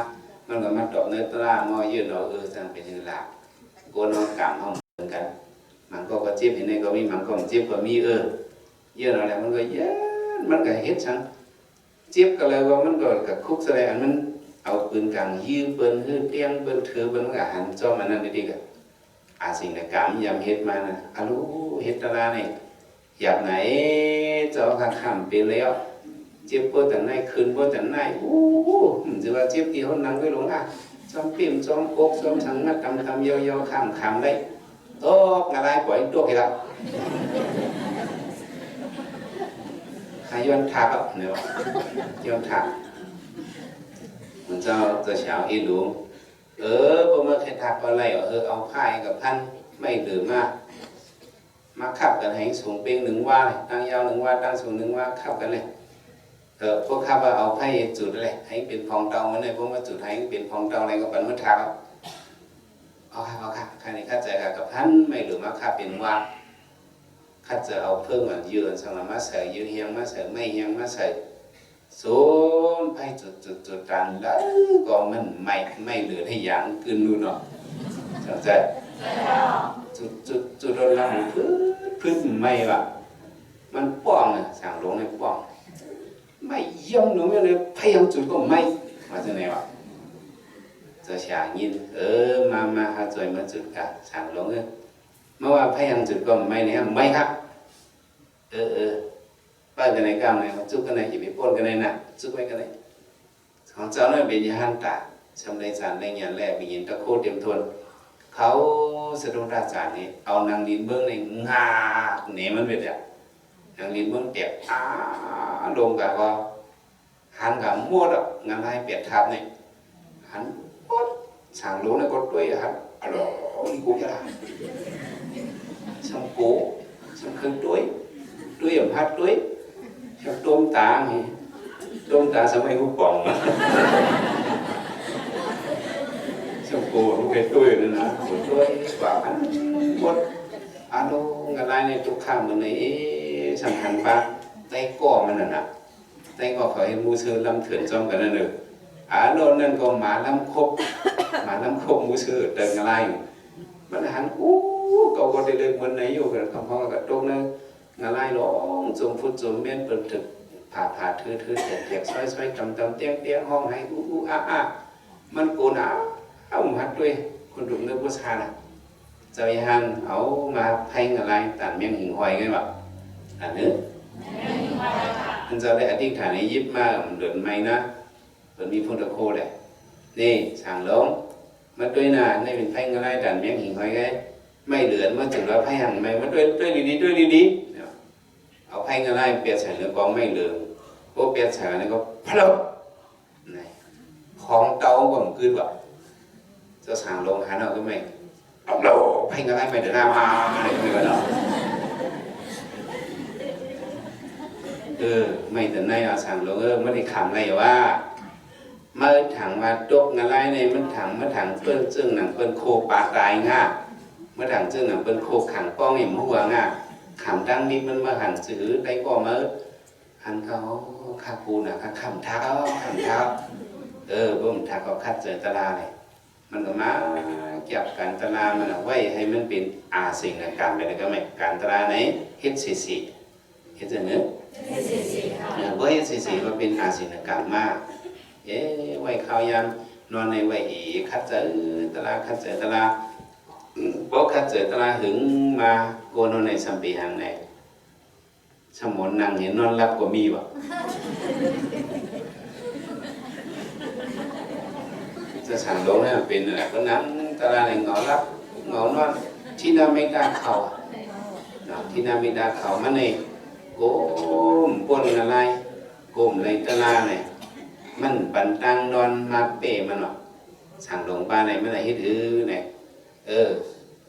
มันก็มาดอกเนื้อตลามอยืนเอาสั่งเป็นหลักโกนเอากำห้อง กันมันก็เจ็บเห็นในก็มีมันก็เจ็บก็มีเยอะอะไรมันก็เยอะมันก็เฮ็ดชังเจ็บก็เลยว่ามันก็กับคุกแสดงมันเอาปืนกลางยื้อเปิ้นฮื้อเปี้ยงเปิ้นถือเปิ้นก็หันจ้อมันนั่นดีๆก็สิ่งในกรรมยามเฮ็ดมานะรู้เฮ็ดตะลานี่อยากไหนเจ้าข้ามเป็นแล้วเจ็บปวดแต่ไหนคืนปวดแต่ไหนมันจะว่าเจ็บที่ห้องนั่งก็หลงจอมปิ่มจอมปกจอมสังงัดทำยาวๆข้ามได้โต๊ะอะไรปล่อยตัวกี่ละใครย้อนทักเนี่ยย้อนทักมันเจ้าจะเช้าอีหลูพอมาแค่ทักอะไรเอาผ้ากับท่านไม่หรือมาขับกันให้สูงเป็นหนึ่งว่าตั้งยาวหนึ่งว่าตั้งสูงหนึ่งว่าขับกันเลยพวกข้าว่าเอาไพ่จุดอะไรให้เป็นพองเตาเหมือนในพวกมาจุดให้เป็นพองเตาอะไรก็เป็นเมื่อเช้าเอาค่ะใครในข้าใจกับท่านไม่หรือมาขับเป็นว่าข้าจะเอาเพิ่มมายืนสำหรับมาใส่ยืนเฮียงมาใส่ไม่เฮียงมาใส่ศูนย์ไพ่จุดกันแล้วก็มันไม่เหลือให้ยางขึ้นนู่นเนาะเข้าใจจุดโดนลำพื้นไม่ว่ะมันป้องสั่งลงในป้องไม่ย่องหนูไม่เลยพยายามจุดก็ไม่มาจากไหนวะจะฉางยินมาหาจอยมาจุดกันสั่งลงเมื่อว่าพยายามจุดก็ไม่เนี่ยไม่ครับป้ากันไหนกรรมไหนจุดกันไหนอย่าไปป้นกันไหนน่ะจุดไว้กันไหนของเจ้าเนี่ยเป็นยันตาชำระสารในยันแรกเป็นยันตะโคเตรียมทนเขาสะดุ้งราชานี่เอานางลินเบื้องในงาเนี่ยมันเป็นอย่างนางลินเบื้องเปียกลงกับว่าหันกับม้วนงานให้เปียกทับเนี่ยหันปุ๊บสั่งลงในกดด้วยหันมีกูจะละช่างกูช่างเครื่องด้วยอย่างพัดด้วยช่างต้มตาไงต้มตาสมัยกูป่องช่างกูลูกไอ้ด้วยนั่นนะด้วยกว่าพันหมดงานในทุกข้ามมันในสำคัญปะได้ก่อมันน่ะแต่ก็ขอให้มูเสือลำเถื่อนจอมกันนั่นเองนั่นก็หมาลำคบมูเสือเดินอะไรมันหันก็ได้เลยวันไหนอยู่กันคำพ้องกับตรงนั้นอะไรหรอจมฟุตจมเมียนเปิดถึกผ่าถือแถกซอยจำเตี้ยห้องให้มันโกนเอาหัดด้วยคนดุเนื้อผู้ชายน่ะจะไปหันเอามาแทงอะไรตัดเมียงหิ่งหอยไงวะเนื้อมันจะได้อธิษฐานในยิบมาเดินไม่นะเปิดมีพุทธโคเลยนี่สั่งลงมาด้วยนะในเป็นแทงอะไรตัดเมียงหิ่งหอยไงไม่เหลือมาถึงแล้วไพ่หันไม่มาด้วยดีเอาไพ่อะไรเปลี่ยนใส่เรือกองไม่เหลือพวกเปลี่ยนใส่นี่ก็พลบของเตาก็มันขึ้นแบบจะสั่งลงหันเอาก็ไม่เอาเราไพ่อะไรไม่เดินหน้ามาอะไรไม่ก็เนาะไม่แต่ในเอาสั่งลงไม่ได้ขำอะไรว่าเมื่อถังมาตกอะไรในมันถังเมื่อถังเปิ้ลซึ่งหนังเปิ้ลโคปลาตายง่าเมื่อถังซึ่งหนังเปิ้ลโคขังป้องเห็นหัวง่าขำดังนิดมันมาหันซื้อได้ก็มาหันเขาขาปูน่ะขำเท้าผมทักเขาคัดเจอตลาเลยมันก็มาเก็บการตลามันเอาไว้ให้มันเป็นสิ่งการไปแล้วก็ไม่การตลาไหนเฮ็ดสีเฮ็ดเนื้อว่าเฮ็ดสีว่าเป็นสิ่งการมากไว้ข้าวยำนอนในไว้คัดเจอตลาคัดเจอตลาเพราะคัดเจอตลาหึงมาโกนในสัมปีหังในสมนนั่งเห็นนอนรับก็มีวะจะสั่งลงเนี่ยเป็นอะไรก็นั่งตลาดในเงารับเงานอนที่น้ำไม่ได้เข่าที่น้ำไม่ได้เข่ามันนี่โก้มปนอะไรโก้มในตลาดเนี่ยมันปันตังนอนมาเป๋มันหรอสั่งลงป้าในมันอะไรฮิตเนี่ย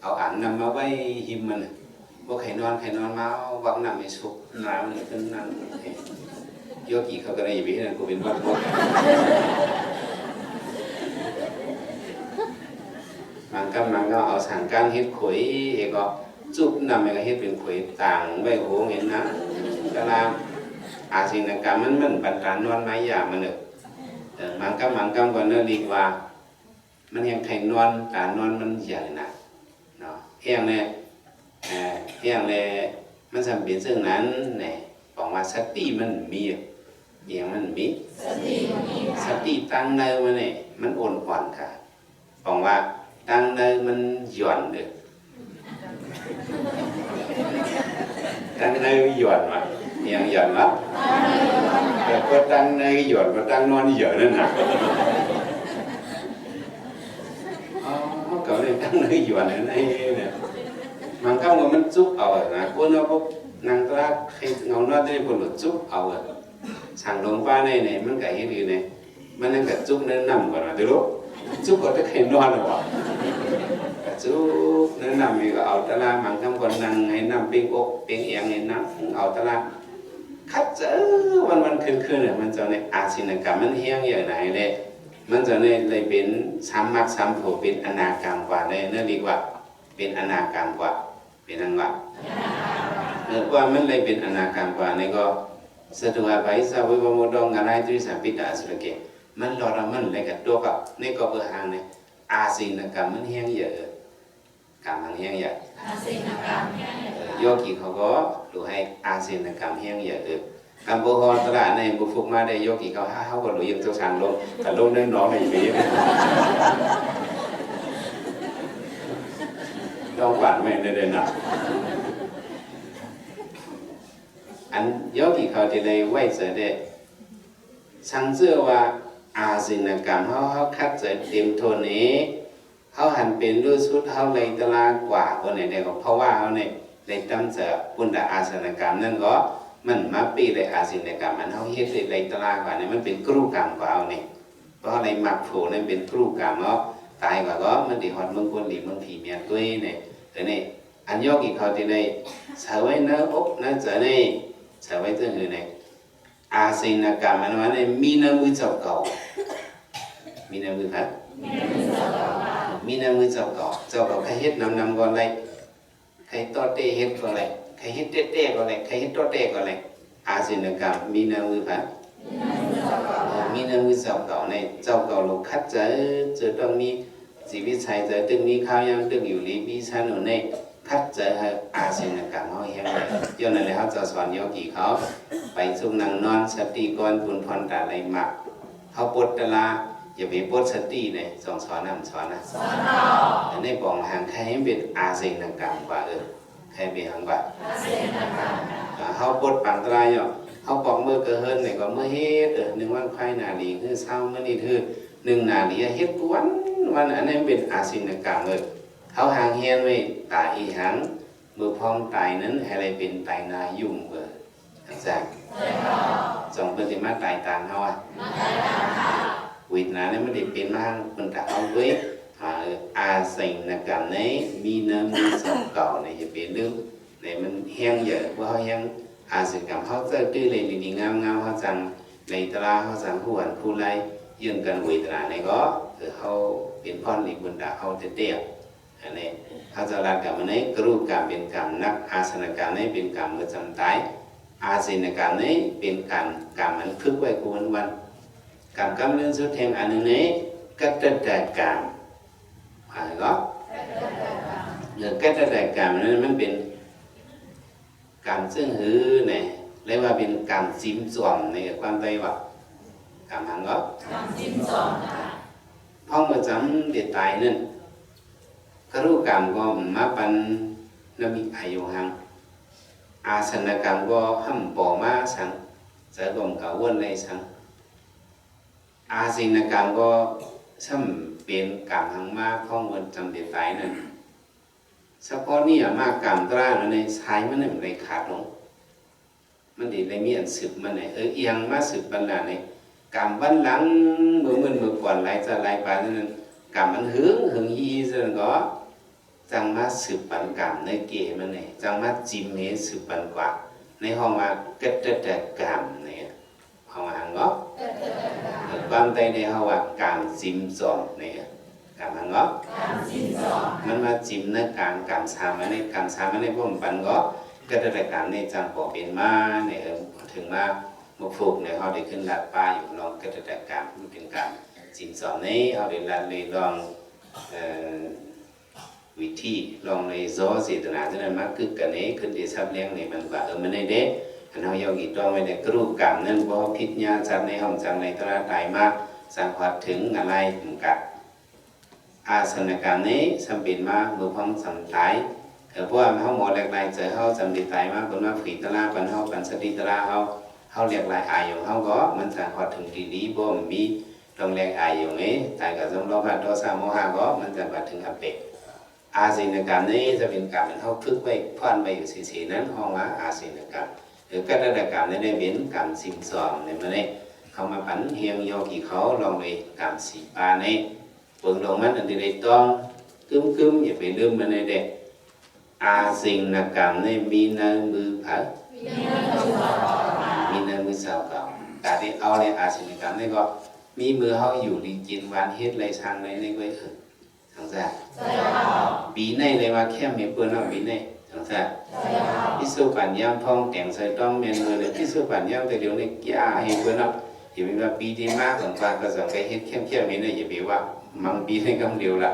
เอาอ่างนำมาไว้หิมมันพวกไข่นอนมาวังนำไม่สุกน้ำมันขึ้นนั่งโยกีเขาก็ได้อย่างนี้นะกูเป็นวัดพวกมันก็เอาสั่งการเฮ็ดขุยก็จุบนำไปก็เฮ็ดเป็นขุยต่างใบโหงเห็นนะกะลาสิ่งต่างๆมันปันตานอนไม้ยามันมันก็เนื้อดีกว่ามันยังไข่นอนตานอนมันใหญ่นะ เนาะเฮียงเนี่ยเฮียงเนี่ยมันจำเป็นซึ่งนั้นเนี่ยบอกว่าสติมันมีอย่างมันมีสติตั้งเนื้อมันเนี่ยมันอ่อนก่อนค่ะบอกว่าตั้งเนื้อมันหย่อนเลยตั้งเนื้อหย่อนว่ะอย่างหย่อนวะแต่ก็ตั้งเนื้อหย่อนก็ตั้งนอนหย่อนนั่นนะเขาเลยตั้งเนื้อหย่อนนั่นเองเนี่ยมันเข้ากับมันจุ๊บเอานะคนเราพวกนางตราให้เงาหน้าได้ผลจุ๊บเอาสั่งลงป้าเนี่ยมันไก่ยังดีเนี่ยมันนั่งกับจุ๊บนั่นนำก่อนนะเดี๋ยวรู้จุ๊บก็จะใครนอนหรอวะจุ๊บนั่นนำมีก็เอาตะลามันทำก่อนนั่งให้นำเป็นอกเป็นเอียงให้นั่งเอาตะลาคัดเจอวันคืนเนี่ยมันจะในอาชีนกรรมมันเฮี้ยงอย่างไหนเลยมันจะในเลยเป็นซ้ำมักซ้ำโผเป็นอนากรรมกว่าเลยนั่นดีกว่าเป็นอนากรรมกว่าเป็นอันว่าว่ามันเลยเป็นอนากรรมกว่านี่ก็สะดวกไปสาวบมดองอะไรที่สัมปิตาสุรเกมันรอเรามันเลยกับตัวกับนี่ก็เบอร์หางเนี่ยอาศีนกรรมมันเฮี้ยงเยอะกรรมมันเฮี้ยงเยอะอาศีนกรรมเฮี้ยงเยอะโยกีเขาก็ดูให้อาศีนกรรมเฮี้ยงเยอะกรรมโบฮอตระในบุฟุกมาได้โยกีเขาก็รู้ยังตัวสั่งลงแต่ลงได้น้องในปีต้องฝันไม่ได้หนักอันโยกีเขาจะได้ไว้เสด็จสังเชื่อว่าอาศีนกรรมเขาคัดเสร็จเต็มโทนี้เขาหันเป็นรู้สุดเขาเลยตลากว่าคนไหนเนี่ยเพราะว่าเขาเนี่ยได้ตั้งเสร็จปุณณอาศีนกรรมนั่นก็มันมาปีเลยอาศีนกรรมมันเขาเฮ็ดเลยตลากว่าเนี่ยมันเป็นกรุกรรมกว่าเอาเนี่ยเพราะอะไรมักโผล่เนี่ยเป็นกรุกรรมเนาะตายกว่าก็มันดีหอดเมืองคนดีเมืองผีเมียตัวเนี่ยแต่เนี่ยอันโยกีเขาจะได้เสวยเนื้ออกเนื้อเจเนี่ยเสวยเจ้าหือเนี่ยอาศีนกรรมมันว่าเนี่ยมีน้ำมือเจ้าเก่ามีน้ำมือครับมีน้ำมือเจ้าเก่าใครเฮ็ดนำก่อนเลยใครต่อเตะเฮ็ดก่อนเลยใครเฮ็ดเตะก่อนเลยใครเฮ็ดต่อเตะก่อนเลยอาศีนกรรมมีน้ำมือครับมีน้ำมือเจ้าเก่าในเจ้าเก่าลูกคัดจะต้องมีชีวิตชายจะตึงมีข้าวยังตึงอยู่ลีมีชั้นหนุนในคัดเจออาศีนกรรมเขาเฮียงเลยย้อนนั่นเลยเขาจะสอนโยกีเขาไปสุนังนอนสติก่อนบุญพรตาไหลหมักเขาปดตะลาอย่าไปปดสติเนี่ยสอนนะสอนอันนี้บอกห่างใครให้เป็นอาศีนกรรมกว่าใครเป็นห่างกว่าอาศีนกรรมเขาปดปังตรายเนาะเขาบอกเมื่อเกิดเฮิรนเนี่ยก็เมื่อเฮ็ดหนึ่งวันไข่นาลีคือเช้าเมื่อนี้คือหนึ่งนาลีเฮ็ดวันอันนี้เป็นอาศีนกรรมเขาห่างเฮียนไว้ตายอีหังเมื่อพร้อมตายนั้นอะไรเป็นตายนายุ่งจากสองเป็นสิมาตายต่างเขาวิทย์นั้นไม่ได้เป็นมากคนแต่เอาด้วยอาศัยในการนี้มีน้ำมีสองเก่าในจะเป็นเรื่องในมันแห้งเยอะเพราะแห้งอาศัยกับเขาจะตื้อเลยดีๆงามเขาจังในตลาเขาจังผู้หันผู้ไรยื่นกันวิทย์นั้นในก็คือเขาเป็นพ่อหลีบุญดาเขาเตี้ยอันนี้เขาจะรักกับมันนี้กรูกรรมเป็นกรรมนักอาสนกรรมนี้เป็นกรรมเมื่อจำตายอาศีนกรรมนี้เป็นการกรรมมันพึกไว้กูวันกรรมกำเนิดสุดแห่งอันนี้กัตตะกรรมอะไรก็กัตตะกรรมนั้นมันเป็นกรรมซึ่งหือเนี่ยเรียกว่าเป็นกรรมจิ้มจอมในความใจว่ากรรมหังก็กรรมจิ้มจอมห้องประจำเด็ดตายนั่นกรูกรรมก็มาปันน้ำมีอายุหังอาสนกรรมก็ห้ามปอมาสังจะรวมกับวนในสังอาศีนกรรมก็ช่ำเป็นกรรมหังมากข้องวนจำเด็ดตายนั่นเฉพาะนี่มากกรรมตราในสายมันเนี่ยมันเลยขาดลงมันดีในมีอันสืบมันไหนเอียงมาสืบบรรดาในกรรมบันหลังมือก่อนหลายจะหลายปานนั้นกรรมมันหึงยีเส่วนก็จังมาสืบปันกรรมในเกมันเนี่ยจังมาจิมเมสืบปันกว่าในห้องว่ากัตตะกรรมเนี่ยห้องว่าหังก็ความใจในห้องว่าการจิมจอมเนี่ยกรรมหังก็มันมาจิมในการสามในการสามในพวกปันก็กัตตะกรรมในจังปอเป็นมาเนี่ยถึงมาบุกฟุกเนี่ยเขาได้ขึ้นหลัดป้าอยู่ลองกัตตะกรรมมันเป็นการจิมจอมนี้เขาได้หลัดเลยลอง วิธีลองในโซเจตนาที่นั้นมากขึ้นกันนี้ขึ้นที่ซับเลี้ยงในมันกว่ามันในเด็กอันเรายกิจต้องไว้ในกรูปกรรมนั่นเพราะพิจญาจัดในห้องจังในตราไตมากสังวัดถึงอะไรถึงกับอาสนกรรมนี้สำเป็นมาบุพพงสำไตเพราะว่าเขาหมดแหลกหลายเจอเขาจำดีใจมากคนมาฝีตราปันเขาปันสติตราเขาเรียกหลายอายของเขาก็มันสังวัดถึงดีๆบ่มีตรงแรงอายอยู่นี้แต่กับสมรภูมิโดสาโมหะก็มันสังวัดถึงอเปกอาศีนกรรมนี้จะเป็นกรรมเขาพึกไว้พ่อนไปอยู่สีนั้นห้องว่าอาศีนกรรมหรือกัตตกรรมได้เป็นกรรมสิ่งสองในมันนี้เขามาปันเฮียงโยกีเขาลองไปกรรมสีปานี้เปิงลงมันอันใดต้องกึ้มอย่าไปลืมมันในเด็กอาศีนกรรมนี้มีเนื้อมือผัดมีเนื้อมือสาวเก่าแต่ที่เอาเลยอาศีนกรรมนี้ก็มีมือเขาอยู่ดีกินหวานเฮ็ดไรช่างไรนี่ก็ทั้งนั้นปีในเลยว่าแค่ไม่เปื้อนเอาปีในทั้งนั้นพิสูจน์ปัญญาพองแต่งใส่ต้องเมียนมือเลยพิสูจน์ปัญญาแต่เดี๋ยวนี้แก่ให้เปื้อนเอาอย่าไปว่าปีที่มากของการกระสังไปเฮ็ดเข้มๆไม่ได้อย่าไปว่ามังปีในกำเดียวละ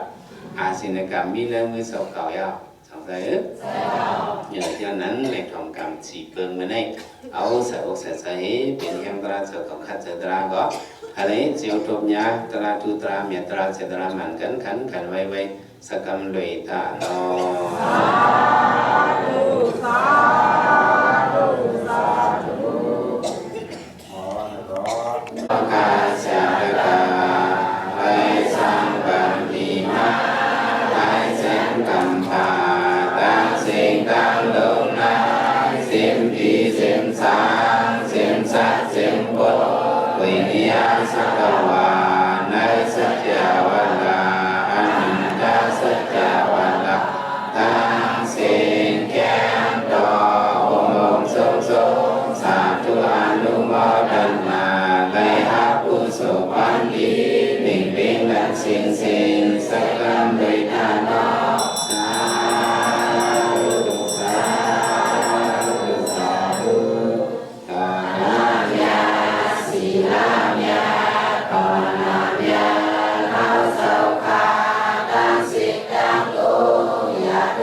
อาศีนกรรมมีเรื่องมือสาวเก่ายาวทั้งนั้นอย่างที่นั้นในทองกรรมสีเปิงมาในเอาใส่อกใส่ใจเป็นยังตราเสกขัดเสตราก็อะไรเจียวทบยาตราตุตราเมียตราเจตรามันกันขันไว้สกรรมเลยตาโนกาเสกาไว้สังกัมปีมาไว้เส้นกัมปาตั้งสิ่งตั้งลงนาสิมปีสิมสามสิมสัตสิมบดวิญญาณสักวาในสัจจวัลลาอันตาสัจจวัลลาตั้งสิ่งแก้มดอกองค์สมสาธุอนุโมทนาในฮักกุศลบัณฑิตหนึ่งเป็นและสิ่งสักการโดยทานอสาธุสาธุสาธุตายาสีลายาตอนายาเราเศร้าคาตั้งสิทธิ์ตั้งโตอย่าโด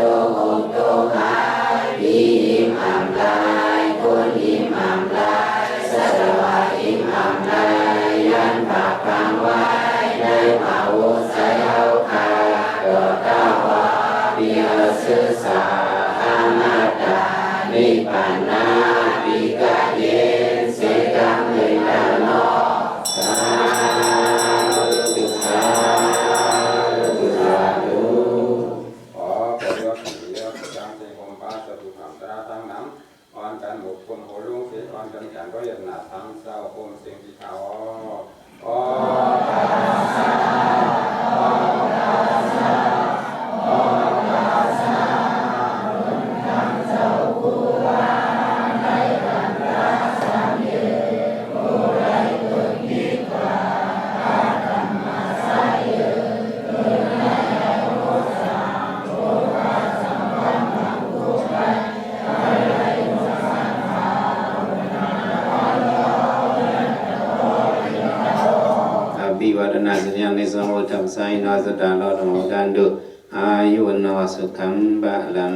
นโตหายบีมอ่ำลายคนอิมอ่ำลายสัตวะอิมอ่ำลายยันปากฟังไว้ในมหาวุฒิเอาคาตัวเต้าว่าเบียศึกษาอนัตตานิพพานาปิกะเยเสกังเลยนาโนสาธุสาธุสาธุขอประโยชน์เยอะจังที่ผมป้าจะถูกทำตราทั้งนั้นอ่อนกันบุกคนโหลุงเสียอ่อนกันกันก็ยันหนาทั้งเศร้าคมสิ่งที่เขาอ๋อบิวัฒนาสัญญาในสมุทรทับไซนอสตาลอดของกันดุอายุวนอสุขัมบะลัง